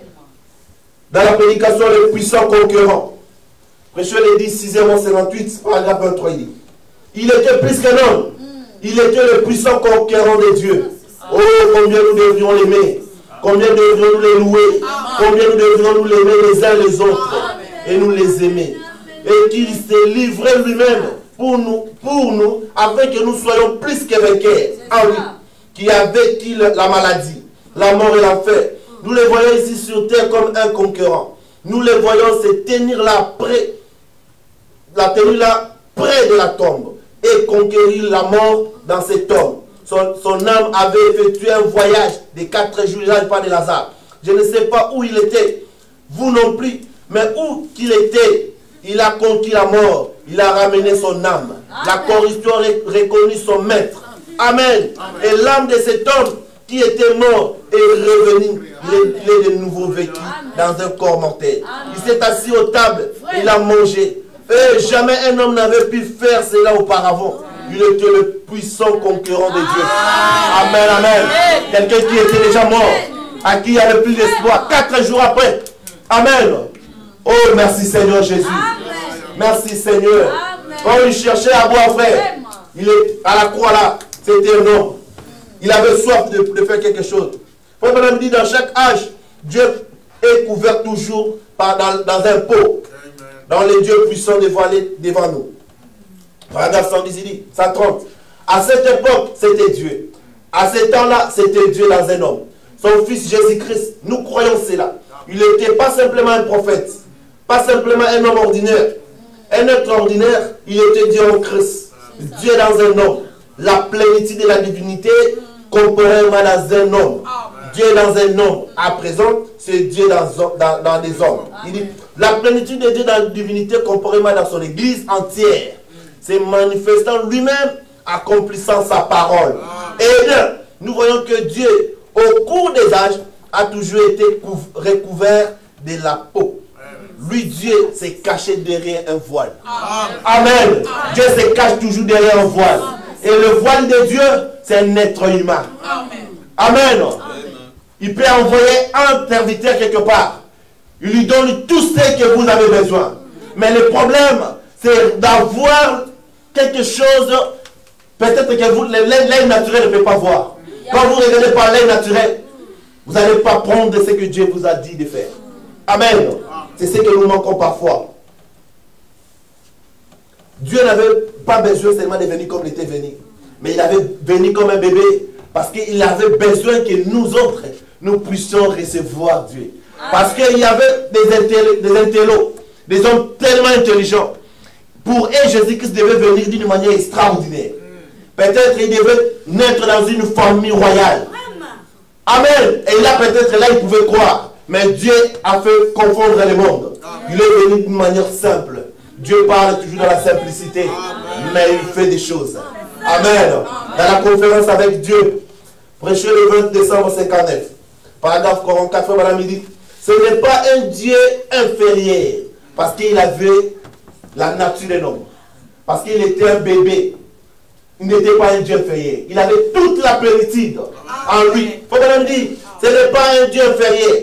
Dans la prédication, le puissant conquérant. Prêcheur les dit 6h58, paragraphe 23, il dit. Il était plus qu'un homme. Il était le puissant conquérant de Dieu. Oh, combien nous devrions l'aimer. Combien devrions nous les louer. Combien nous devrions nous l'aimer les uns les autres. Et nous les aimer. Et qu'il s'est livré lui-même pour nous, afin que nous soyons plus que vainqueurs. Ah oui. Qui a vécu la maladie, la mort et l'enfer. Nous les voyons ici sur terre comme un conquérant. Nous les voyons se tenir là près de la tombe et conquérir la mort dans cette tombe. Son âme avait effectué un voyage de 4 jours, il pas de Lazare. Je ne sais pas où il était. Vous non plus. Mais où qu'il était, il a conquis la mort. Il a ramené son âme. La corruption a reconnu son maître. Amen. Et l'âme de cet homme qui était mort est revenu. Il est de nouveau vécu dans un corps mortel. Il s'est assis aux tables. Il a mangé. Et jamais un homme n'avait pu faire cela auparavant. Il était le puissant conquérant de Dieu. Amen, amen. Quelqu'un qui était déjà mort, à qui il n'y avait plus d'espoir, 4 jours après. Amen. Oh, merci Seigneur Jésus. Merci Seigneur. Quand il cherchait à boire, frère, il est à la croix là. C'était un homme. Il avait soif de faire quelque chose. Frère Madame dit, dans chaque âge, Dieu est couvert toujours dans un pot. Dans les dieux puissants dévoilés devant nous. Paragraphe 110, il dit, 130. À cette époque, c'était Dieu. À ce temps-là, c'était Dieu dans un homme. Son fils Jésus-Christ, nous croyons cela. Il n'était pas simplement un prophète, pas simplement un homme ordinaire. Un être ordinaire, il était Dieu en Christ. Dieu dans un homme. La plénitude de la divinité comparément dans un homme. Dieu dans un homme. À présent, c'est Dieu dans des hommes. Il dit, la plénitude de Dieu dans la divinité comparément dans son église entière. C'est manifestant lui-même, accomplissant sa parole. Et bien, nous voyons que Dieu, au cours des âges, a toujours été recouvert de la peau. Lui, Dieu, s'est caché derrière un voile. Amen. Dieu se cache toujours derrière un voile. Et le voile de Dieu, c'est un être humain. Amen. Il peut envoyer un serviteur quelque part. Il lui donne tout ce que vous avez besoin. Mais le problème, c'est d'avoir quelque chose, peut-être que l'œil naturel ne peut pas voir. Quand vous regardez par l'œil naturel, vous n'allez pas prendre ce que Dieu vous a dit de faire. Amen. C'est ce que nous manquons parfois. Dieu n'avait pas besoin seulement de venir comme il était venu. Mais il avait venu comme un bébé. Parce qu'il avait besoin que nous autres, nous puissions recevoir Dieu. Parce qu'il y avait des intellos, des hommes tellement intelligents. Pour eux, Jésus-Christ devait venir d'une manière extraordinaire. Peut-être qu'il devait naître dans une famille royale. Amen. Et là, peut-être là, il pouvait croire. Mais Dieu a fait confondre le monde. Il est venu d'une manière simple. Dieu parle toujours dans la simplicité. Mais il fait des choses. Amen. Dans la conférence avec Dieu, prêché le 20 décembre 59, paragraphe 44, madame, il dit, ce n'est pas un Dieu inférieur. Parce qu'il avait la nature d'un homme. Parce qu'il était un bébé. Il n'était pas un Dieu inférieur. Il avait toute la plénitude en lui. Il faut que l'homme dise, ce n'est pas un Dieu inférieur.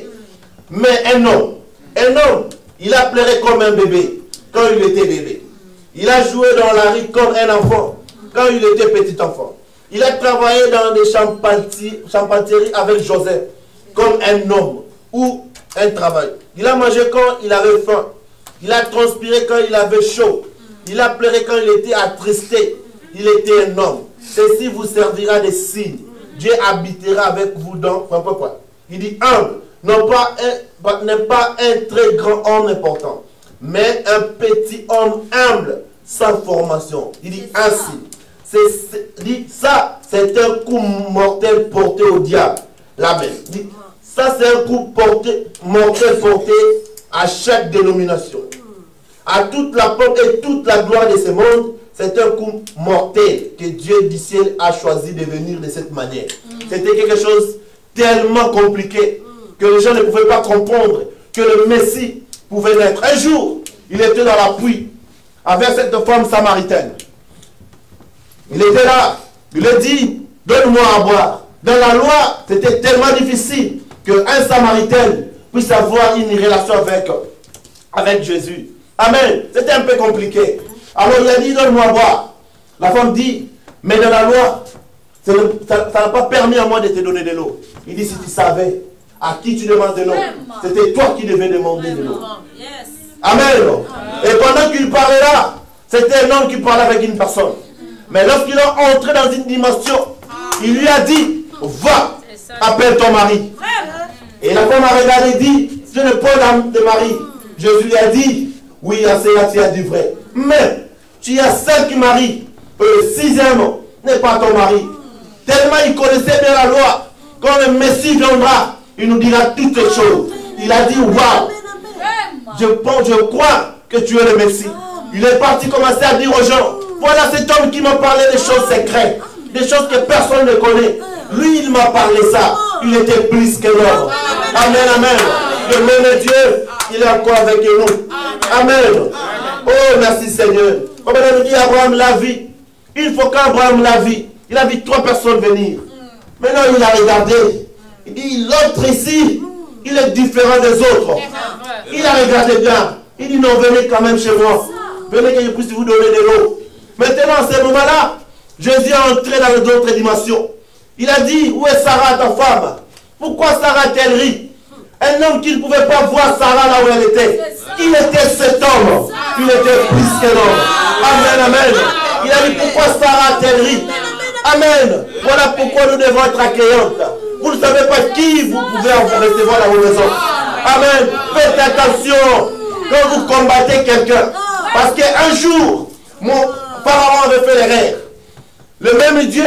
Mais un homme. Un homme, il a pleuré comme un bébé quand il était bébé. Il a joué dans la rue comme un enfant quand il était petit enfant. Il a travaillé dans des charpenteries avec Joseph comme un homme ou un travail. Il a mangé quand il avait faim. Il a transpiré quand il avait chaud. Il a pleuré quand il était attristé. Il était un homme. Ceci vous servira de signe. Dieu habitera avec vous dans... Il dit humble. N'est pas un très grand homme important, mais un petit homme humble, sans formation. Il dit ainsi. C'est un coup mortel porté au diable. L'amen. Ça, c'est un coup mortel porté à chaque dénomination. À toute la pompe et toute la gloire de ce monde, c'est un coup mortel que Dieu du ciel a choisi de venir de cette manière. C'était quelque chose tellement compliqué que les gens ne pouvaient pas comprendre que le Messie pouvait naître. Un jour, il était dans la pluie avec cette femme samaritaine. Il était là, il a dit, donne-moi à boire. Dans la loi, c'était tellement difficile qu'un samaritain puisse avoir une relation avec Jésus. Amen. C'était un peu compliqué. Alors il a dit, donne-moi à boire. La femme dit, mais dans la loi, ça n'a pas permis à moi de te donner de l'eau. Il dit, si tu savais à qui tu demandes de l'eau, c'était toi qui devais demander de l'eau. Amen. Et pendant qu'il parlait là, c'était un homme qui parlait avec une personne. Mais lorsqu'il est entré dans une dimension, il lui a dit, va, appelle ton mari. Et la femme a regardé et dit, je n'ai pas l'âme de mari. Jésus lui a dit, oui, à cela tu as dit vrai. Mais tu as 5 maris, le 6e n'est pas ton mari. Tellement il connaissait bien la loi, quand le Messie viendra, il nous dira toutes les choses. Il a dit, waouh, je crois que tu es le Messie. Il est parti commencer à dire aux gens, voilà cet homme qui m'a parlé des choses secrètes, des choses que personne ne connaît. Lui, il m'a parlé ça. Il était plus que l'homme. Amen, amen. Le même Dieu, il est encore avec nous. Amen. Oh, merci Seigneur. Comme on nous dit, Abraham l'a vu. Il faut qu'Abraham l'a vu. Il a vu 3 personnes venir. Maintenant, il a regardé. Il dit, l'autre ici, il est différent des autres. Il a regardé bien. Il dit, non, venez quand même chez moi. Venez que je puisse vous donner de l'eau. Maintenant, à ce moment-là, Jésus est entré dans d'autres dimensions. Il a dit, où est Sarah, ta femme? Pourquoi Sarah a-t-elle ri? Un homme qui ne pouvait pas voir Sarah là où elle était. Il était cet homme. Il était plus que l'homme. Amen, amen. Il a dit, pourquoi Sarah a-t-elle ri? Amen. Voilà pourquoi nous devons être accueillantes. Vous ne savez pas qui vous pouvez recevoir dans vos maisons. Amen. Faites attention quand vous combattez quelqu'un. Parce qu'un jour, mon Pharaon avait fait l'erreur. Le même Dieu,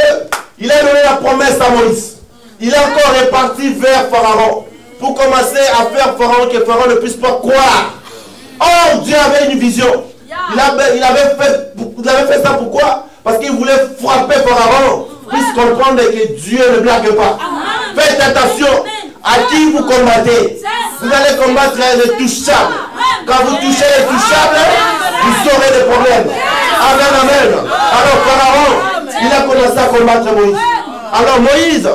il a donné la promesse à Moïse. Il est encore reparti vers Pharaon pour commencer à faire Pharaon que Pharaon ne puisse pas croire. Or, Dieu avait une vision. Il avait fait ça pourquoi? Parce qu'il voulait frapper Pharaon, puisse comprendre que Dieu ne blague pas. Faites attention à qui vous combattez. Vous allez combattre les touchables. Quand vous touchez les touchables, vous aurez des problèmes. Amen, amen. Alors Pharaon, il a commencé à combattre Moïse. Alors Moïse,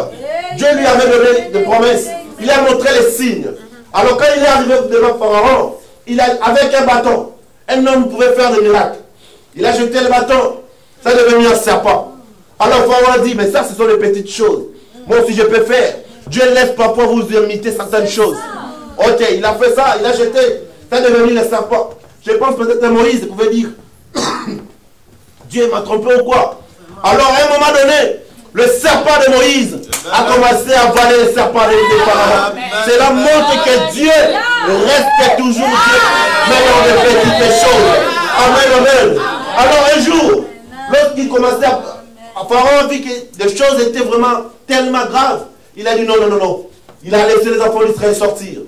Dieu lui avait donné des promesses. Il a montré les signes. Alors quand il est arrivé devant Pharaon, avec un bâton, un homme pouvait faire des miracles. Il a jeté le bâton, ça est devenu un serpent. Alors Pharaon a dit, mais ça ce sont des petites choses. Moi aussi je peux faire. Dieu laisse parfois vous imiter certaines choses. Ok, il a fait ça, il a jeté, ça est devenu le serpent. Je pense peut-être que Moïse pouvait dire, Dieu m'a trompé ou quoi? Alors à un moment donné, le serpent de Moïse a commencé à avaler le serpent de Pharaon. Cela montre que Dieu reste toujours Dieu, mais on ne fait toutes les choses. Amen, amen. Alors un jour, lorsqu'il commençait à Pharaon vu que les choses étaient vraiment tellement graves, il a dit non, non, non, non. Il a laissé les enfants d'Israël sortir.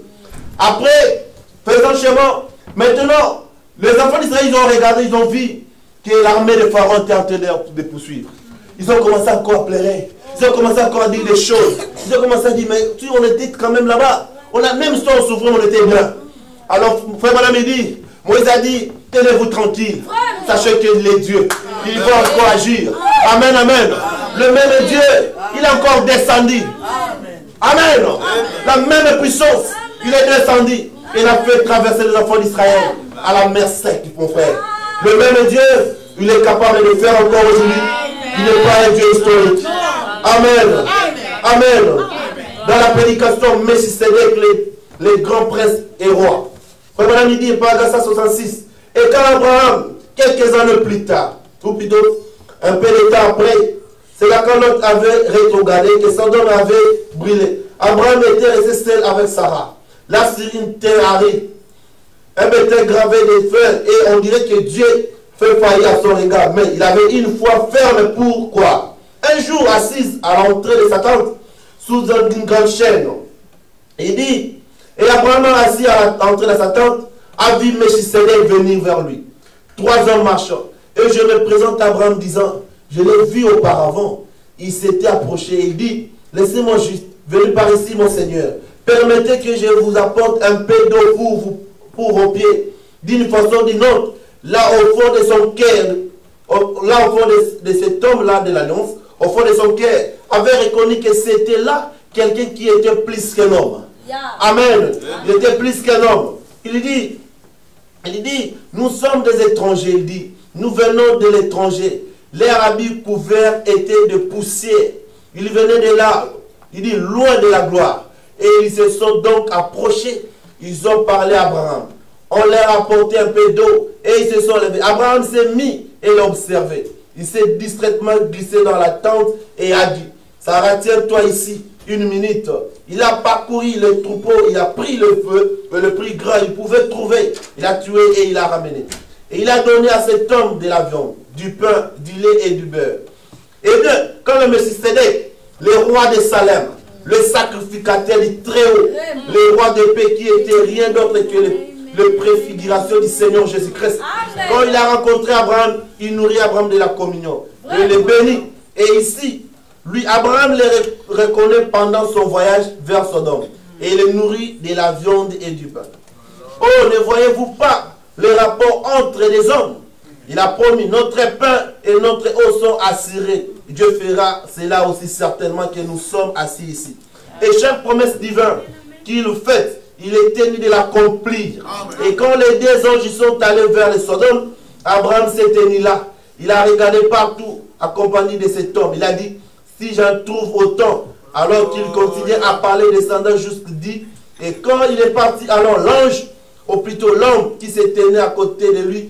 Après, faisant chemin, maintenant, les enfants d'Israël, ils ont regardé, ils ont vu que l'armée de Pharaon était en train de poursuivre. Ils ont commencé encore à pleurer. Ils ont commencé encore à dire des choses. Ils ont commencé à dire, mais tu, on était quand même là-bas. On a même si on souffrait, on était bien. Alors, frère madame, il dit, Moïse a dit, tenez-vous tranquille. Sachez qu'il est Dieu. Il va encore agir. Amen, amen. Le même Dieu, il est encore descendu. Amen. La même puissance, il est descendu. Il a fait traverser les enfants d'Israël à la mer sec, mon frère. Le même Dieu, il est capable de le faire encore aujourd'hui. Il n'est pas un Dieu historique. Amen. Amen. Dans la prédication, Melchisédek, les grands princes et rois. Frère il dit, paragraphe 166. Et quand Abraham, quelques années plus tard, ou plutôt un peu de temps après, c'est là quand l'autre avait rétrogradé, que Sodome avait brûlé. Abraham était resté seul avec Sarah. Là, sur une terre aride, un bétail gravé des feux, et on dirait que Dieu fait faillir à son regard. Mais il avait une foi ferme pour quoi? Un jour, assise à l'entrée de sa tente, sous une grande chaîne, il dit, et Abraham assis à l'entrée de sa tente, a vu Melchisédek venir vers lui. 3 hommes marchant. Et je me présente à Abraham disant, je l'ai vu auparavant. Il s'était approché et il dit, laissez-moi juste, venez par ici mon Seigneur. Permettez que je vous apporte un peu d'eau pour vos pieds. D'une façon ou d'une autre, là au fond de son cœur, là au fond de cet homme-là de l'Alliance, au fond de son cœur, avait reconnu que c'était là quelqu'un qui était plus qu'un homme. Amen. Il était plus qu'un homme. Il dit, nous sommes des étrangers. Il dit, nous venons de l'étranger. Leurs habits couverts étaient de poussière. Ils venaient de là, il dit, loin de la gloire. Et ils se sont donc approchés. Ils ont parlé à Abraham. On leur a apporté un peu d'eau et ils se sont levés. Abraham s'est mis et l'a observé. Il s'est distraitement glissé dans la tente et a dit, Sarah, tiens-toi ici 1 minute. Il a parcouru le troupeau, il a pris le feu, le plus grand, il pouvait trouver. Il a tué et il a ramené. Et il a donné à cet homme de la viande, du pain, du lait et du beurre. Et bien, quand le Melchisédek, le roi de Salem, le sacrificateur du Très-Haut, le roi de paix qui était rien d'autre que le préfiguration du Seigneur Jésus-Christ. Quand il a rencontré Abraham, il nourrit Abraham de la communion. Il le bénit. Et ici, lui, Abraham le reconnaît pendant son voyage vers Sodome. Et il le nourrit de la viande et du pain. Oh, ne voyez-vous pas le rapport entre les hommes? Il a promis, notre pain et notre eau sont assurés. Dieu fera cela aussi certainement que nous sommes assis ici. Et chaque promesse divine qu'il fait, il est tenu de l'accomplir. Et quand les deux anges sont allés vers les Sodomes, Abraham s'est tenu là. Il a regardé partout, accompagné de cet homme. Il a dit, si j'en trouve autant, alors qu'il continuait à parler, descendant juste dit. Et quand il est parti, alors l'ange, ou plutôt l'homme qui se tenait à côté de lui,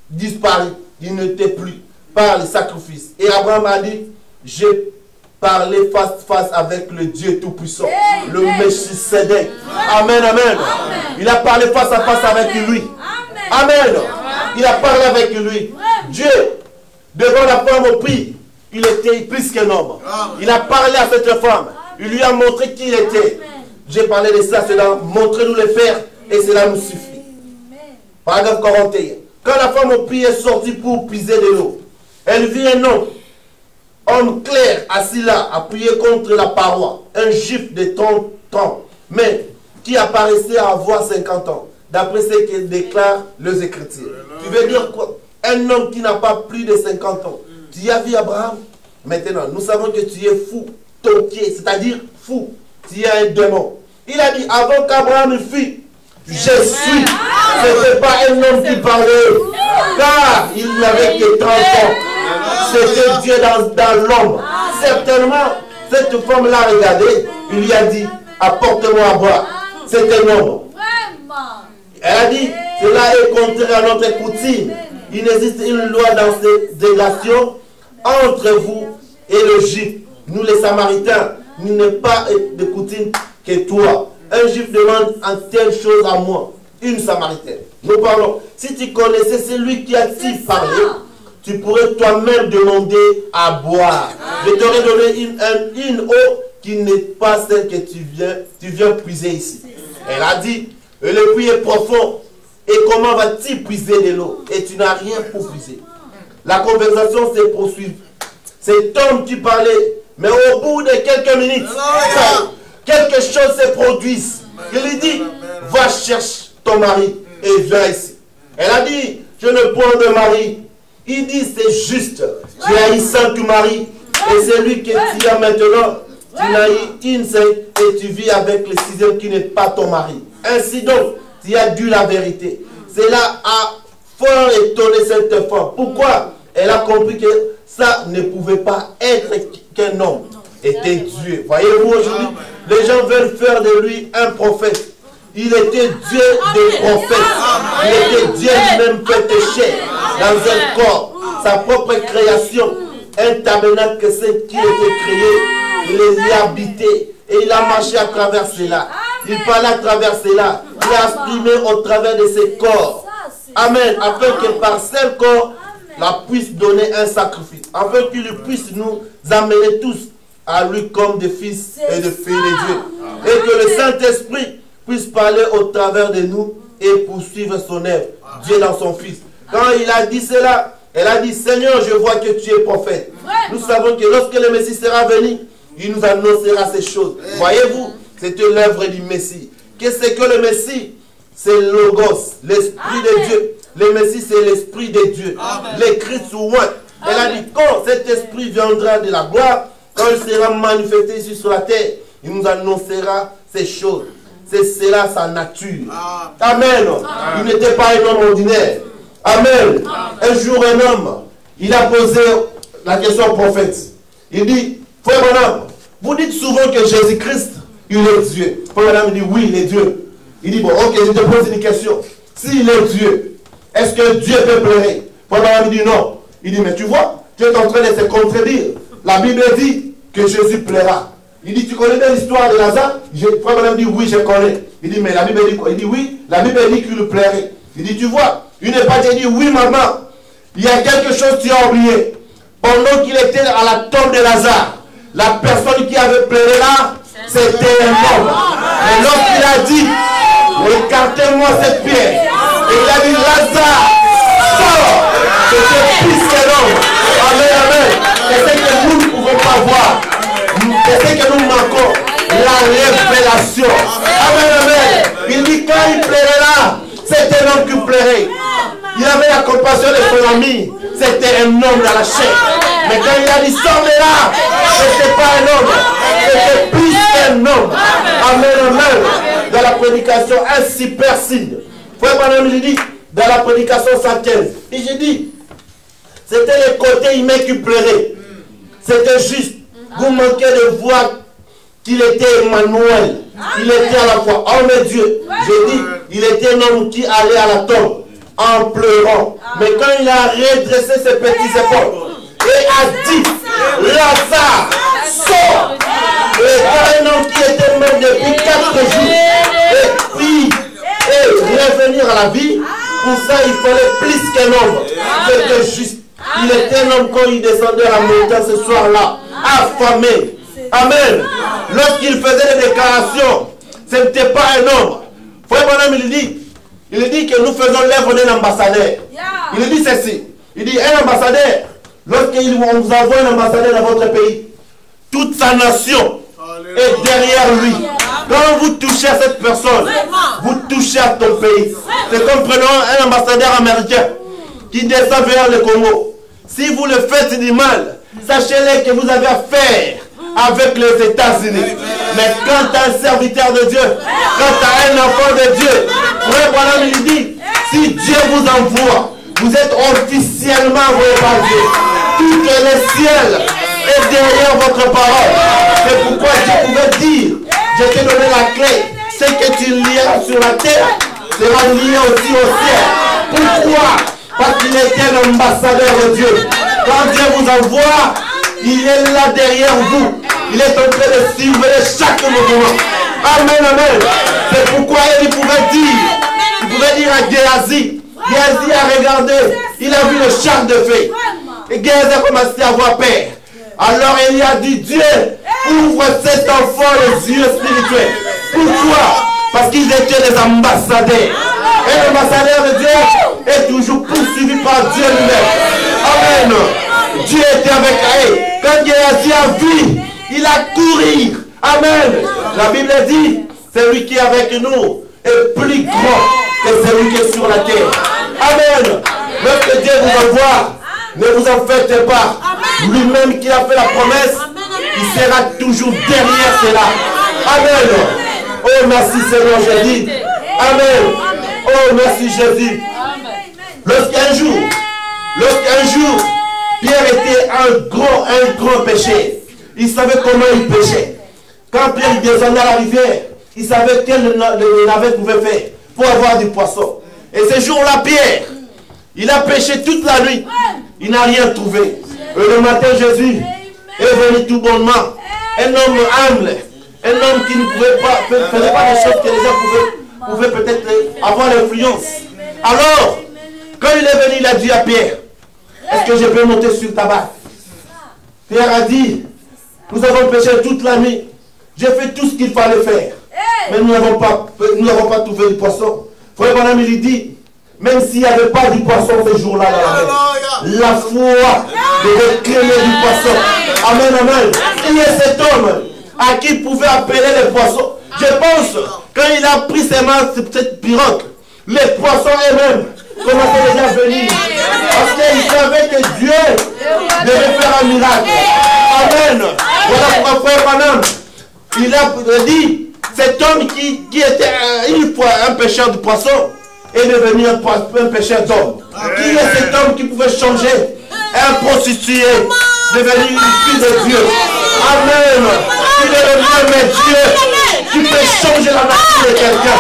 disparut. Il n'était plus par le sacrifice. Et Abraham a dit, j'ai parlé face à face avec le Dieu Tout-Puissant, le Melchisedec. Amen, amen. Il a parlé face à face avec lui. Amen. Il a parlé avec lui. Dieu, devant la femme au prix, il était plus qu'un homme. Il a parlé à cette femme. Il lui a montré qui il était. J'ai parlé de ça, cela. Montrez-nous le faire et cela nous suffit. Paragraphe 41. Quand la femme au puits est sortie pour puiser de l'eau, elle vit un homme clair assis là, appuyé contre la paroi, un juif de 30 ans, mais qui apparaissait avoir 50 ans, d'après ce que déclarent les Écritures. Tu veux dire quoi? Un homme qui n'a pas plus de 50 ans. Tu as vu Abraham? Maintenant, nous savons que tu es fou, toqué, c'est-à-dire fou. Tu es un démon. Il a dit, avant qu'Abraham fût, je suis. Ce n'était pas un homme qui parlait, car il n'avait que 30 ans. C'était Dieu dans l'ombre. Certainement, cette femme l'a regardé, il lui a dit, apporte-moi à boire. C'est un homme. Elle a dit, cela est contraire à notre coutume. Il existe une loi dans ces relations entre vous et le Juif. Nous les Samaritains, nous n'avons pas de coutume que toi. Un Juif demande en telle chose à moi, une Samaritaine. Nous parlons, si tu connaissais celui qui a-t-il parlé, tu pourrais toi-même demander à boire. Je t'aurais donné une eau qui n'est pas celle que tu viens puiser ici. Elle a dit, le puits est profond. Et comment va-t-il puiser de l'eau? Et tu n'as rien pour puiser. La conversation s'est poursuivie. Cet homme qui parlait, mais au bout de quelques minutes, quelque chose se produit. Il lui dit, va chercher ton mari et viens ici. Elle a dit, je ne prends de mari. Il dit, c'est juste. Tu as eu 5 maris et celui que tu as maintenant, tu n'as eu une seule et tu vis avec le 6e qui n'est pas ton mari. Ainsi donc, tu as dit la vérité. Cela a fort étonné cette femme. Pourquoi? Elle a compris que ça ne pouvait pas être qu'un homme. Était Dieu. Voyez-vous aujourd'hui, les gens veulent faire de lui un prophète. Il était Dieu des prophètes. Il était Dieu lui-même fait péché dans un corps. Sa propre création. Un tabernacle, c'est qui était créé. Il y a habité. Et il a marché à travers cela. Il parlait à travers cela. Il a exprimé au travers de ses corps. Amen. Afin que par seul corps, la puisse donner un sacrifice. Afin qu'il puisse nous amener tous à lui comme des fils et de filles de Dieu. Et que le Saint-Esprit puisse parler au travers de nous et poursuivre son œuvre. Dieu dans son Fils. Quand il a dit cela, elle a dit, Seigneur, je vois que tu es prophète. Nous savons que lorsque le Messie sera venu, il nous annoncera ces choses. Voyez-vous, c'était l'œuvre du Messie. Qu'est-ce que le Messie? C'est le Logos, l'Esprit de Dieu. Le Messie, c'est l'Esprit de Dieu. Les Christ oint. Elle a dit, quand cet Esprit viendra de la gloire, quand il sera manifesté ici sur la terre, il nous annoncera ces choses. C'est cela sa nature. Amen. Il n'était pas un homme ordinaire. Amen. Un jour, un homme, il a posé la question au prophète. Il dit, frère Branham, vous dites souvent que Jésus-Christ, il est Dieu. Frère Branham dit, oui, il est Dieu. Il dit, bon, ok, je te pose une question. S'il est Dieu, est-ce que Dieu peut pleurer? Frère Branham dit non. Il dit, mais tu vois, tu es en train de se contredire. La Bible dit que Jésus pleura. Il dit, tu connais bien l'histoire de Lazare? Frère Branham dit, oui, je connais. Il dit, mais la Bible dit quoi? Il dit, oui, la Bible dit qu'il pleurait. Il dit, tu vois, il n'est pas dit, oui, maman, il y a quelque chose que tu as oublié. Pendant qu'il était à la tombe de Lazare, la personne qui avait pleuré là, c'était un homme. Et lorsqu'il a dit, écartez-moi cette pierre, et il a dit, Lazare, sors, c'était plus qu'un homme. Amen, amen. C'est ce que nous ne pouvons pas voir. C'est ce que nous manquons. La révélation. Amen, amen. Il dit, quand il plairait là, c'était un homme qui plairait. Il avait la compassion de son ami. C'était un homme dans la chair. Mais quand il a dit, sors de là, c'était pas un homme. C'était plus qu'un homme. Amen, amen. Dans la prédication, ainsi persiste. Frère Branham, il dit, dans la prédication 115, et j'ai dit, c'était le côté humain qui pleurait. C'était juste. Vous manquez de voir qu'il était Emmanuel. Il était à la fois homme et Dieu. J'ai dit, il était un homme qui allait à la tombe en pleurant. Mais quand il a redressé ses petits épaules et a dit, Lazare, sors. Et un homme qui était mort depuis 4 jours. Et puis, revenir à la vie, pour ça il fallait plus qu'un homme. C'était juste. Il était un homme quand il descendait à la montagne ce soir-là, affamé. Amen. Lorsqu'il faisait des déclarations, ce n'était pas un homme. Frère Branham, il dit que nous faisons l'œuvre d'un ambassadeur. Il dit ceci. Il dit, un ambassadeur, lorsqu'on vous envoie un ambassadeur dans votre pays, toute sa nation est derrière lui. Quand vous touchez à cette personne, vous touchez à ton pays. C'est comme prenons un ambassadeur américain qui descend vers le Congo. Si vous le faites du mal, sachez-le que vous avez affaire avec les États-Unis. Mais quand tu as un serviteur de Dieu, quand tu as un enfant de Dieu, Frère Branham il dit, si Dieu vous envoie, vous êtes officiellement envoyé par Dieu. Tout le ciel est derrière votre parole. C'est pourquoi Dieu pouvait dire, je t'ai donné la clé. Ce que tu lieras sur la terre sera lié aussi au ciel. Pourquoi? Parce qu'il était un ambassadeur de Dieu. Quand Dieu vous envoie, il est là derrière vous. Il est en train de surveiller chaque mouvement. Amen, amen. C'est pourquoi il pouvait dire à Géasi. Géasi a regardé, il a vu le char de feu. Et Géasi a commencé à avoir peur. Alors il a dit, Dieu, ouvre cet enfant les yeux spirituels. Pourquoi? Parce qu'ils étaient des ambassadeurs. Et l'ambassadeur de Dieu est toujours poursuivi par Dieu lui-même. Amen. Dieu était avec eux. Quand Géasi a vu, il a couru. Amen. La Bible dit, celui qui est avec nous est plus grand que celui qui est sur la terre. Amen. Lorsque Dieu vous envoie, ne vous en faites pas. Lui-même qui a fait la promesse, il sera toujours derrière cela. Amen. Oh, merci Seigneur Jésus. Amen. Oh, merci Jésus. Lorsqu'un jour, Pierre était un grand pécheur. Il savait comment il péchait. Quand Pierre descendait à la rivière, il savait quelle navette pouvait faire pour avoir du poisson. Et ce jour-là, Pierre, il a péché toute la nuit. Il n'a rien trouvé. Et le matin, Jésus est venu tout bonnement. Un homme humble. Un homme qui ne faisait pas des choses que les gens pouvaient peut-être avoir l'influence. Alors, quand il est venu, il a dit à Pierre, est-ce que je peux monter sur ta barque? Pierre a dit, nous avons péché toute la nuit. J'ai fait tout ce qu'il fallait faire. Mais nous n'avons pas trouvé du poisson. Frère Branham, il dit, même s'il n'y avait pas du poisson ce jour-là dans la mer, la foi devait créer du poisson. Amen, amen. Qui est cet homme à qui pouvait appeler les poissons? Je pense, quand il a pris ses mains sur cette pirogue, les poissons eux-mêmes commençaient déjà à venir. Parce qu'il savait que Dieu devait faire un miracle. Amen. Voilà pourquoi Frère Branham, il a dit, cet homme qui était une fois un pêcheur de poissons est devenu un pêcheur d'hommes. Qui est cet homme qui pouvait changer un prostitué, devenir une fille de Dieu? Amen. Il est le même Dieu qui peut changer la nature de quelqu'un.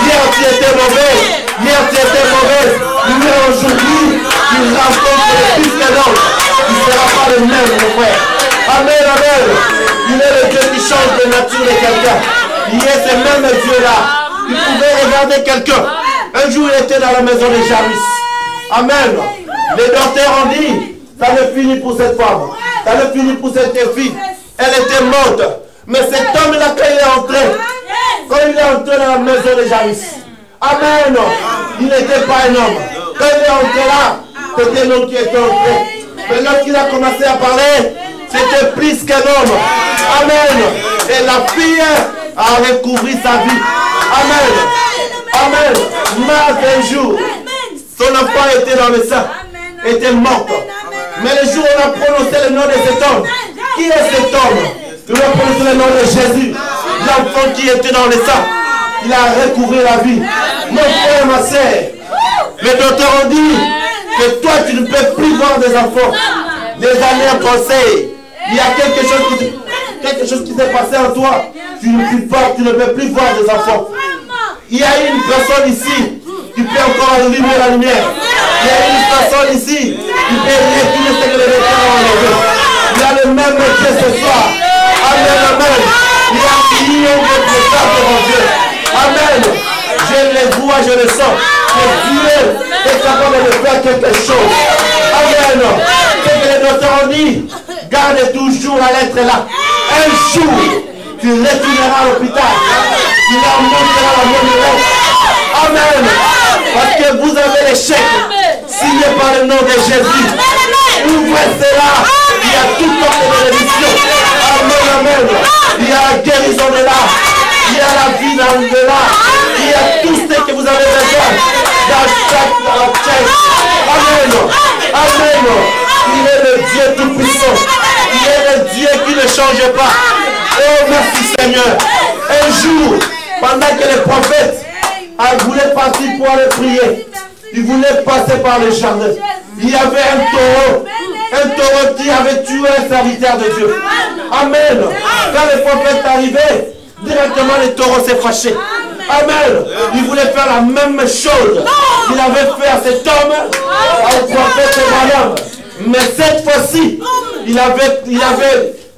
Hier tu étais mauvais, hier tu étais mauvaise, mais aujourd'hui tu rencontres le Fils de l'homme. Tu ne seras pas le même, mon frère. Amen, amen. Il est le Dieu qui change la nature de quelqu'un. Il est ce même Dieu-là. Il pouvait regarder quelqu'un. Un jour, il était dans la maison de Jairus. Amen. Les docteurs ont dit, ça ne finit pour cette femme. Ça ne finit pour cette fille. Elle était morte. Mais cet homme-là, quand il est entré dans la maison de Jairus, amen, il n'était pas un homme. Quand il est entré là, c'était l'homme qui était entré. Mais lorsqu'il a commencé à parler, c'était plus qu'un homme. Amen. Et la fille a recouvert sa vie. Amen. Amen. Marc, un jour, son enfant était dans le sang, était mort. Mais le jour où on a prononcé le nom de cet homme, qui est cet homme? On a prononcé le nom de Jésus, l'enfant qui était dans le sang. Il a recouvert la vie. Mon frère, ma soeur, les docteurs ont dit que toi, tu ne peux plus voir des enfants. Des années passées, il y a quelque chose qui s'est passé en toi. Tu ne peux plus voir des enfants. Il y a une personne ici qui peut encore allumer la lumière. Il y a une personne ici qui peut retirer ce que les docteurs ont enlevé. Il y a le même Dieu ce soir. Amen, amen. Il y a un million de pécheurs devant Dieu. Amen. Je les vois, je le sens. Que Dieu est capable de faire quelque chose. Amen. Ce que les docteurs ont dit, garde toujours la lettre là. Un jour, tu retourneras à l'hôpital. Tu leur montreras la même lettre. Amen. Parce que vous avez les chèques signés par le nom de Jésus. Ouvrez cela. Il y a tout temps de bénédiction. Amen, amen. Il y a la guérison de là. Il y a la vie de là. Il y a tout ce que vous avez besoin dans chaque chèque. Amen. Amen. Il est le Dieu tout-puissant. Il est le Dieu qui ne change pas. Oh, merci Seigneur. Un jour, pendant que les prophètes voulaient partir pour aller prier, ils voulaient passer par le jardin. Il y avait un taureau qui avait tué un serviteur de Dieu. Amen. Quand les prophètes arrivaient, directement le taureau s'est fâché. Amen. Il voulait faire la même chose. Il avait fait à cet homme, au prophète Abraham. Mais cette fois-ci, il avait,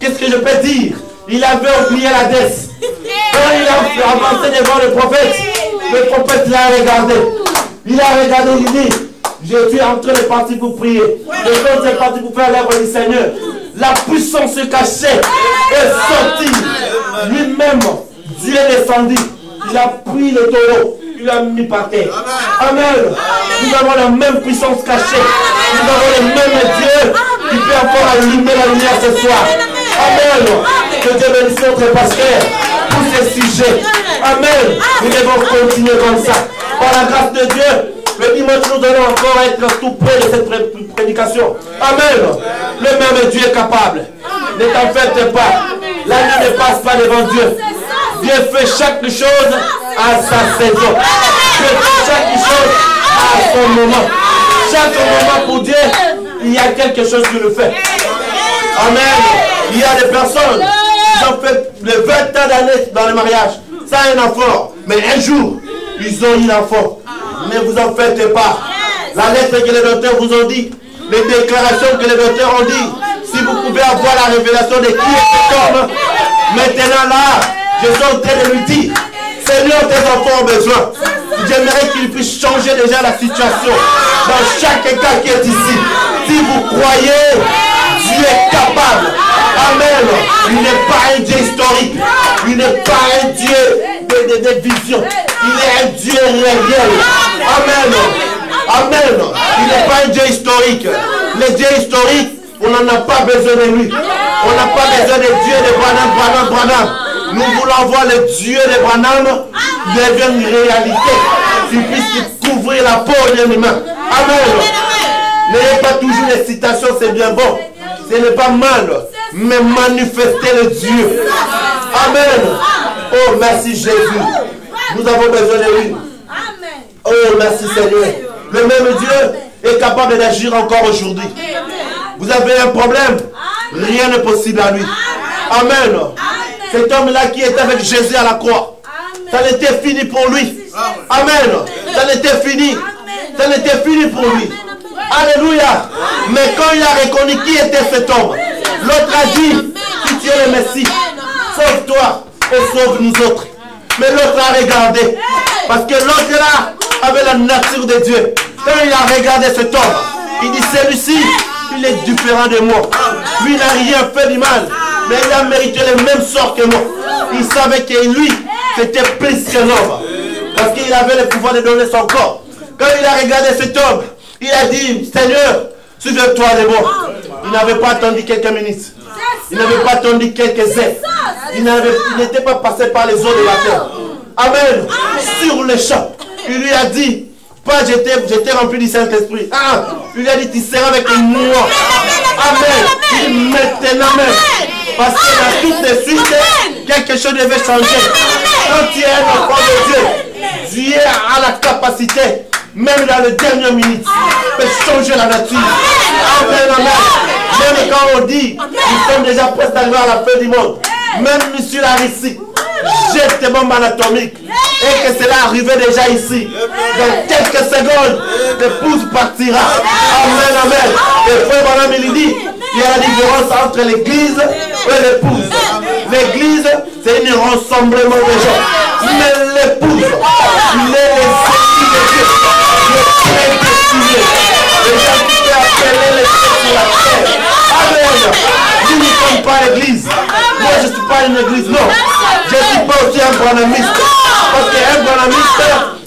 qu'est-ce que je peux dire? Il avait oublié la dette. Quand il a avancé devant le prophète l'a regardé. Il a regardé, il dit, je suis en train de partir pour prier. Je suis en train de partir pour faire l'œuvre du Seigneur. La puissance se cachait est sortie. Lui-même, Dieu est descendu. Il a pris le taureau. Il l'a mis par terre. Amen. Nous avons la même puissance cachée. Nous avons le même Dieu qui peut encore allumer la lumière ce soir. Amen. Que Dieu bénisse notre pasteur pour ce sujet. Amen. Nous devons continuer comme ça. Par la grâce de Dieu, le dimanche, nous allons encore être tout près de cette prédication. Amen. Le même Dieu est capable. Ne t'en faites pas. La nuit ne passe pas devant Dieu. Dieu fait chaque chose à sa saison. Dieu fait chaque chose à son moment. Chaque moment pour Dieu, il y a quelque chose qui le fait. Amen. Il y a des personnes qui ont fait les 20 ans d'années dans le mariage. Ça a un enfant. Mais un jour, ils ont eu l'enfant. Ne vous en faites pas. La lettre que les docteurs vous ont dit, les déclarations que les docteurs ont dit, si vous pouvez avoir la révélation de qui est cet homme, maintenant là, je suis en train de lui dire, Seigneur, tes enfants ont besoin. J'aimerais qu'il puisse changer déjà la situation dans chaque cas qui est ici. Si vous croyez, Dieu est capable. Amen. Il n'est pas un Dieu historique. Il n'est pas un Dieu de vision. Il est un Dieu réel. Amen. Amen. Il n'est pas un Dieu historique. Les dieux historiques, on n'en a pas besoin de lui. On n'a pas besoin de Dieu de Branham. Nous voulons voir le Dieu de Branham devenir une réalité. Qu'il puisse couvrir la peau de l'humain. Amen. N'ayez pas toujours les citations, c'est bien bon. Ce n'est pas mal. Mais manifester le Dieu. Amen. Oh, merci Jésus. Nous avons besoin de lui. Oh, merci Seigneur. Le même Dieu est capable d'agir encore aujourd'hui. Vous avez un problème? Rien n'est possible à lui. Amen. Cet homme-là qui était avec Jésus à la croix, ça n'était fini pour lui. Amen. Ça n'était fini. Ça n'était fini pour lui. Alléluia. Mais quand il a reconnu qui était cet homme, l'autre a dit, si tu es le Messie, sauve-toi et sauve nous autres. Mais l'autre a regardé. Parce que l'autre là avait la nature de Dieu. Quand il a regardé cet homme, il dit, celui-ci, il est différent de moi. Lui, il n'a rien fait du mal. Mais il a mérité le même sort que moi. Il savait que lui, c'était plus qu'un homme. Parce qu'il avait le pouvoir de donner son corps. Quand il a regardé cet homme, il a dit, Seigneur, souviens-toi de moi. Il n'avait pas attendu quelques minutes. Il n'avait pas attendu quelques heures. Il n'était pas passé par les eaux de la terre. Amen. Sur le champ, il lui a dit, pas j'étais rempli du Saint-Esprit. Il lui a dit, tu seras avec moi. Amen. Maintenant même. Parce que dans toutes les suites, quelque chose devait changer. Quand tu es un enfant de Dieu, Dieu a la capacité, même dans les dernières minutes, de changer la nature. Amen, amen. Même quand on dit, nous sommes déjà presque arrivés à la fin du monde. Même sur la Russie, jette des bombes anatomiques. Et que cela arrivait déjà ici. Dans quelques secondes, l'épouse partira. Amen, amen. Et frère Branham, il dit, il y a la différence entre l'église et l'épouse. L'église, c'est un rassemblement de gens. Mais l'épouse, il est les esprits de Dieu. Il est prédestiné. Les gens qui peuvent appeler les choses sur la terre. Amen. Nous ne sommes pas l'église. Moi, je ne suis pas une église, non. Je ne suis pas aussi un branhamiste. Parce qu'un branhamiste,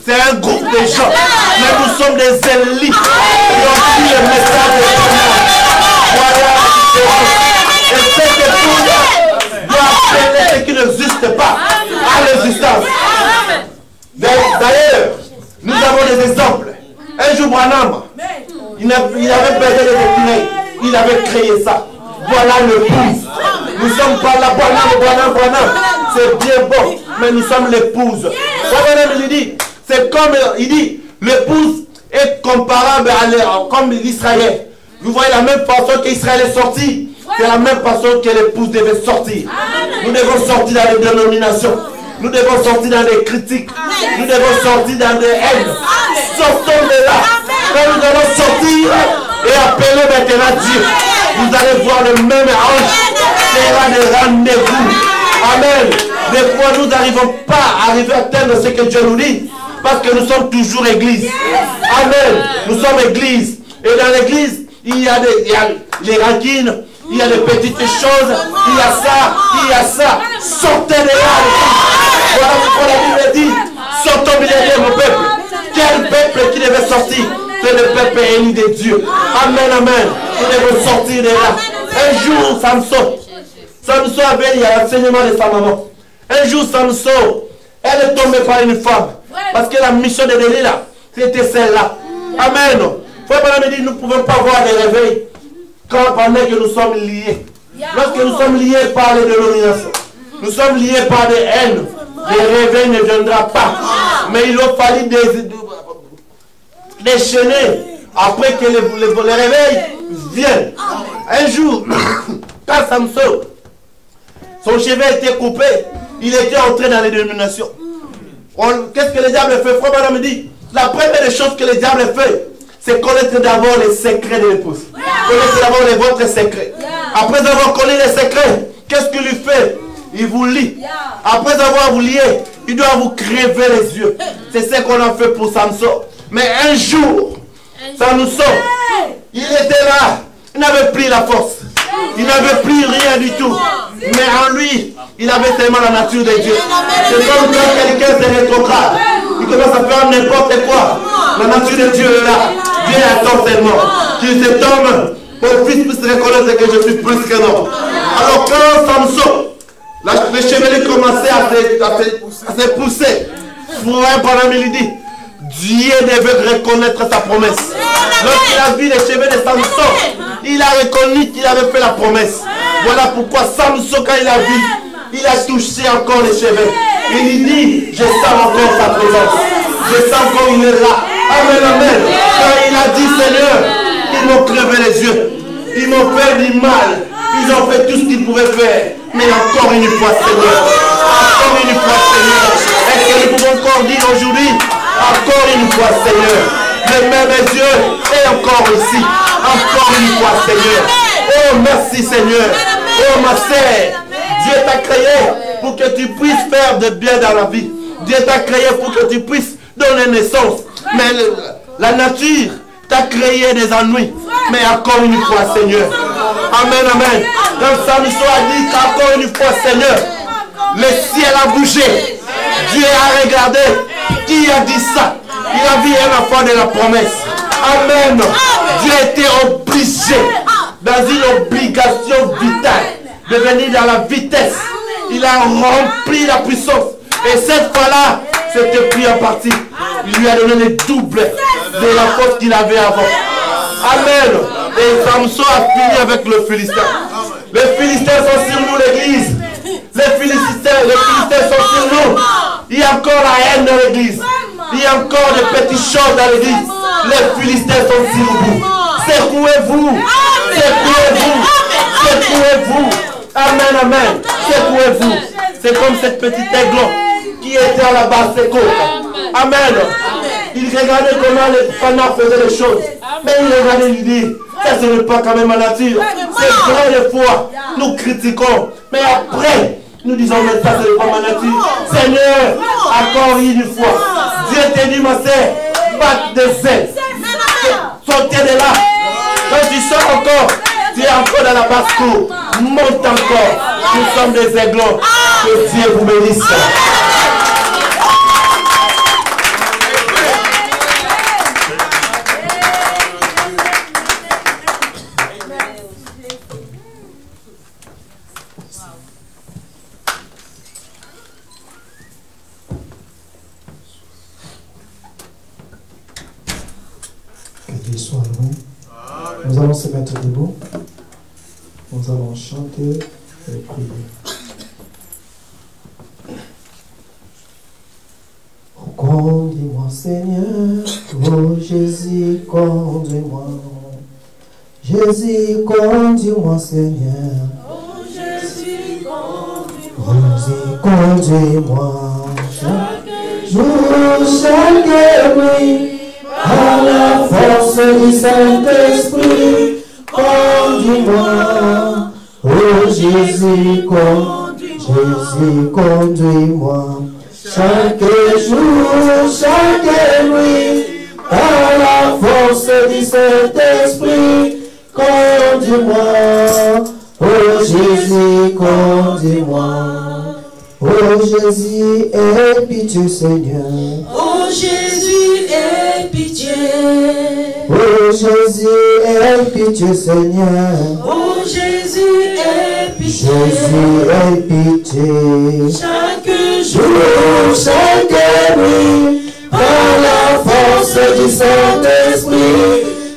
c'est un groupe de gens. Mais nous sommes des élites qui ont pris le message de Branham. Voilà la différence. Et cette épouse doit appeler ce qui n'existe pas à l'existence. D'ailleurs, nous avons des exemples. Un jour, Branham, il avait besoin de définir. Il avait créé ça. Voilà l'épouse. Nous sommes pas là, Branham. C'est bien bon, mais nous sommes l'épouse. Branham, il dit, c'est comme, il dit, l'épouse est comparable comme l'Israël. Vous voyez la même façon qu'Israël est sorti. C'est la même façon que l'épouse devait sortir. Nous devons sortir dans les dénominations. Nous devons sortir dans les critiques. Nous devons sortir dans des haines. Sortons de là. Quand nous allons sortir et appeler maintenant Dieu, vous allez voir le même ange sera de rendez-vous. Amen. Des fois, nous n'arrivons pas à atteindre ce que Dieu nous dit. Parce que nous sommes toujours église. Amen. Nous sommes église. Et dans l'église, il y a les rancines. Il y a des petites choses. Il y a ça. Sortez de là. Voilà pourquoi la Bible dit, sortons de mon peuple. Quel peuple qui devait sortir? C'est le peuple élu de Dieu. Amen, amen. Nous devons sortir de là. Un jour, Samson avait l'enseignement de sa maman. Un jour, Samson, elle est tombée par une femme. Parce que la mission de Delilah, c'était celle-là. Amen. Frère Branham dit, nous ne pouvons pas voir des réveils pendant que nous sommes liés. Lorsque nous sommes liés par les dénominations, nous sommes liés par des haines. Les réveils ne viendront pas. Mais il a fallu déchaîner après que les réveils viennent. Un jour, quand Samson, son cheveu était coupé, il était entré dans les dénominations. Qu'est-ce que le diable fait? Frère Branham me dit, la première des choses que le diable fait, c'est connaître d'abord les secrets de l'épouse. Connaître d'abord les vôtres secrets. Après avoir connu les secrets, qu'est-ce qu'il lui fait? Il vous lie. Après avoir vous lié, il doit vous crever les yeux. C'est ce qu'on a fait pour Samson. Mais un jour, Samson, il était là. Il n'avait plus la force. Il n'avait plus rien du tout. Mais en lui, il avait tellement la nature de Dieu. C'est comme quand quelqu'un se rétrograde. Il commence à faire n'importe quoi. La nature de Dieu est là. Dieu attend tellement. Que cet homme, mon fils puisse reconnaître que je suis plus qu'un homme. Alors quand Samson, les cheveux commençaient à se pousser, frère Branham lui dit, Dieu devait reconnaître sa promesse. Lorsqu'il a vu les cheveux de Samson, il a reconnu qu'il avait fait la promesse. Voilà pourquoi Samson, quand il a vu, il a touché encore les cheveux. Il dit, je sens encore sa présence. Je sens qu'il est là. Amen, amen. Quand il a dit, Seigneur, ils m'ont crevé les yeux. Ils m'ont fait du mal. Ils ont fait tout ce qu'ils pouvaient faire. Mais encore une fois, Seigneur. Encore une fois, Seigneur. Est-ce que nous pouvons encore dire aujourd'hui, encore une fois, Seigneur. Les mêmes yeux et encore ici. Encore une fois, Seigneur. Oh, merci, Seigneur. Oh, ma sœur. Dieu t'a créé pour que tu puisses faire de bien dans la vie. Dieu t'a créé pour que tu puisses donner naissance. Mais la nature t'a créé des ennuis. Mais encore une fois, Seigneur, Amen, amen. Comme Samson a dit qu'encore une fois, Seigneur, le ciel a bougé. Dieu a regardé. Qui a dit ça? Il a vu un enfant de la promesse. Amen. Dieu a été obligé, dans une obligation vitale, de venir dans la vitesse. Il a rempli la puissance. Et cette fois-là, c'était pris en partie. Il lui a donné le double de la force qu'il avait avant. Amen. Et Samson a fini avec le Philistin. Les Philistins sont sur nous, l'église. Les Philistins sont sur nous. Il y a encore la haine dans l'église. Il y a encore des petites choses dans l'église. Les Philistins sont sur vous. Secouez-vous. Secouez-vous. Secouez-vous. Amen, amen. Secouez-vous. C'est comme cette petite aiglon qui était à la base de côte. Amen. Il regardait comment les fanats faisaient les choses. Mais il regardait et lui dit, ça ce n'est pas quand même ma nature. C'est vrai des fois, nous critiquons. Mais après, nous disons, mais ça ce n'est pas ma nature. Seigneur, encore une fois, Dieu te dit, ma sœur, batte des ailes. Sortez de là. Quand tu sors encore, tu es encore dans la basse-cour. Monte encore. Nous sommes des aiglons. Que Dieu vous bénisse. Nous allons se mettre debout. Nous allons chanter et prier. Conduis-moi, Seigneur, oh Jésus, conduis-moi. Jésus, conduis-moi, Seigneur. Oh Jésus, conduis-moi. Jésus, conduis-moi. Chaque Jour, chaque nuit. À la force du Saint-Esprit, conduis-moi. Oh Jésus, conduis-moi. Chaque jour, chaque nuit, à la force du Saint-Esprit, conduis-moi. Oh Jésus, conduis-moi. Oh Jésus, aie pitié, Seigneur. Oh Jésus, aie pitié. Oh Jésus, aie pitié, Seigneur. Oh Jésus, aie pitié. Jésus, aie pitié. Chaque Jour, chaque nuit, par la force du Saint-Esprit,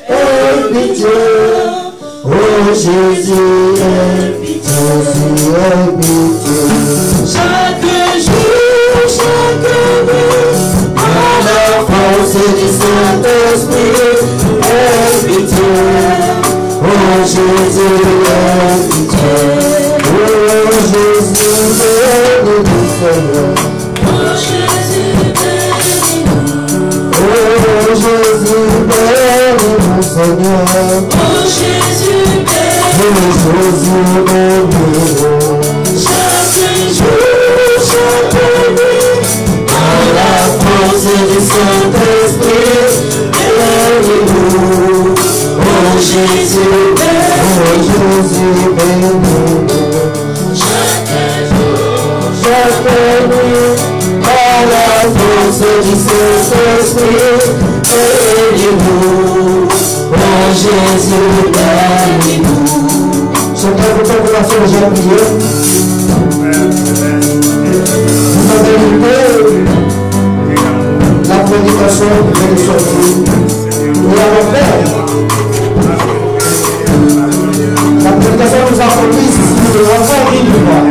aie pitié. Oh Jésus, aie pitié. Jésus, aie pitié. chaque jour, chaque nuit, Par la force du Saint-Esprit, aie pitié. Oh Jésus, aie pitié. Oh Jésus, bénis-nous, Seigneur. oh Jésus, bénis-nous. Oh Jésus, bénis-nous, Seigneur. Oh Jésus, Oh bénis-nous. Jésus, bénis-nous. Chaque jour, chaque nuit, Par la force du Saint-Esprit, bénis-nous. Oh Jésus, bénis-nous. chaque jour, Chaque nuit, par la force du Saint-Esprit, bénis-nous. Oh Jésus, bénis-nous. Chacun de votre relation déjà prié. Vous avez écouté la prédication qui vient de sortir. Nous l'avons fait. La prédication nous a conduit ici, nous devons faire une fois.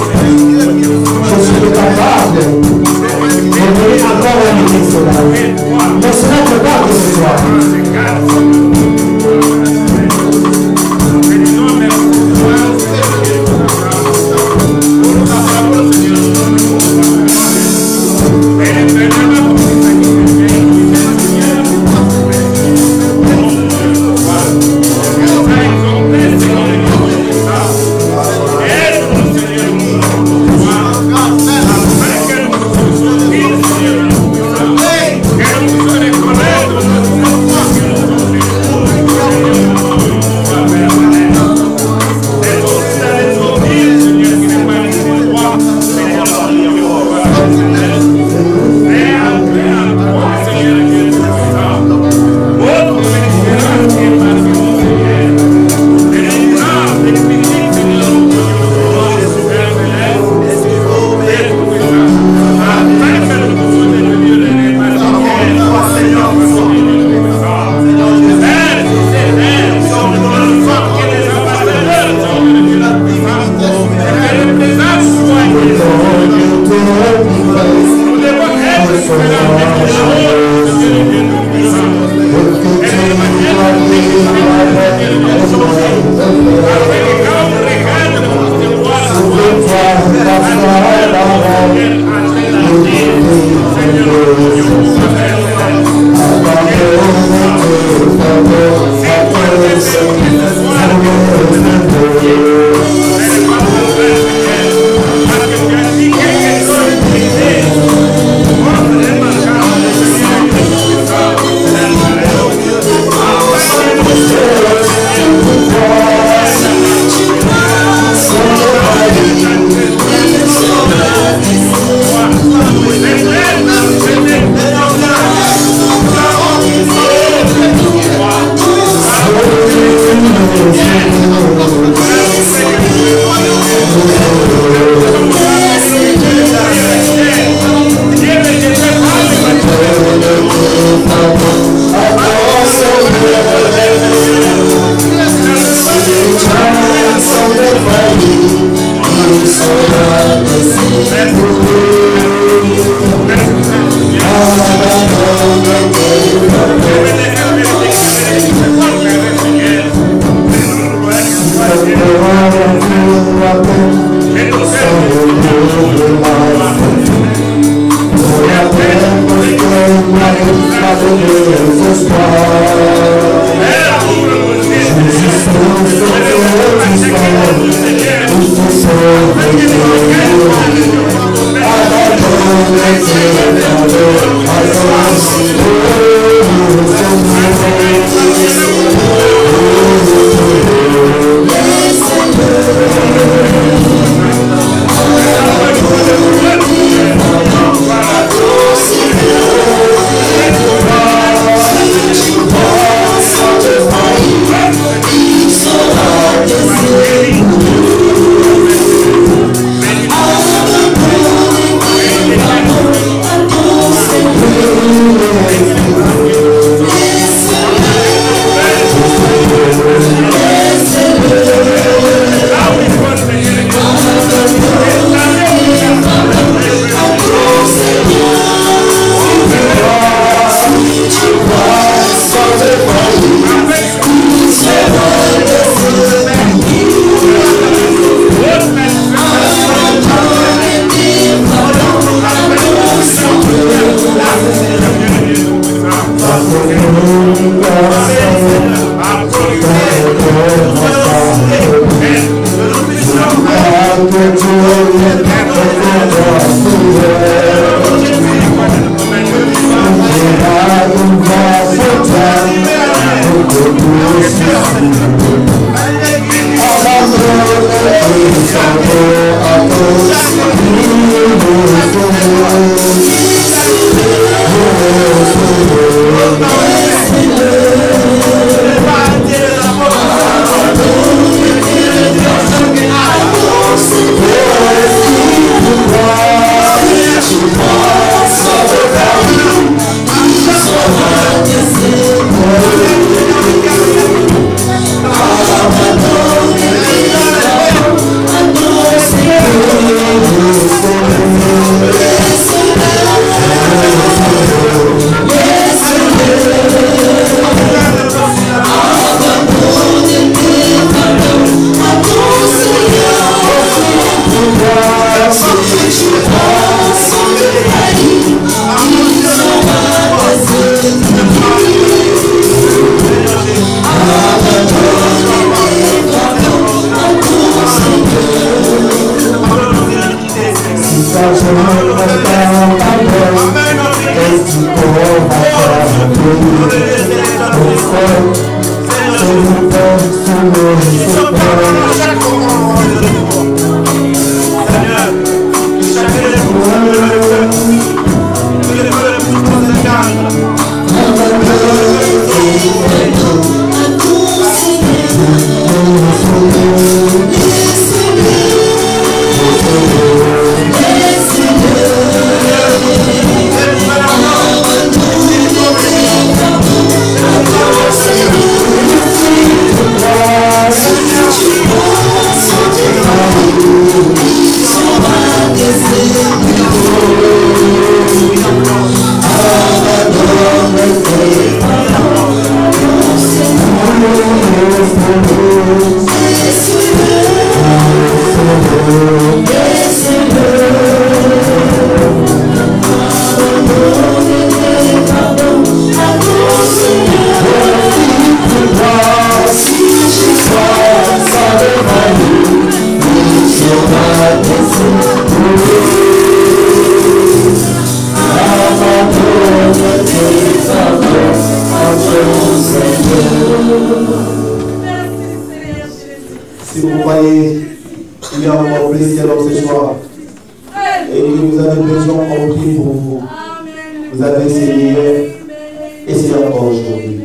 Je suis capable de donner encore un ministre cela. Mais cela ne peut pas que ce soit. Yes, vous croyez, il y a encore plus que l'homme ce soir. Et que vous avez besoin qu'on prie pour vous. Vous avez essayé hier et c'est encore aujourd'hui.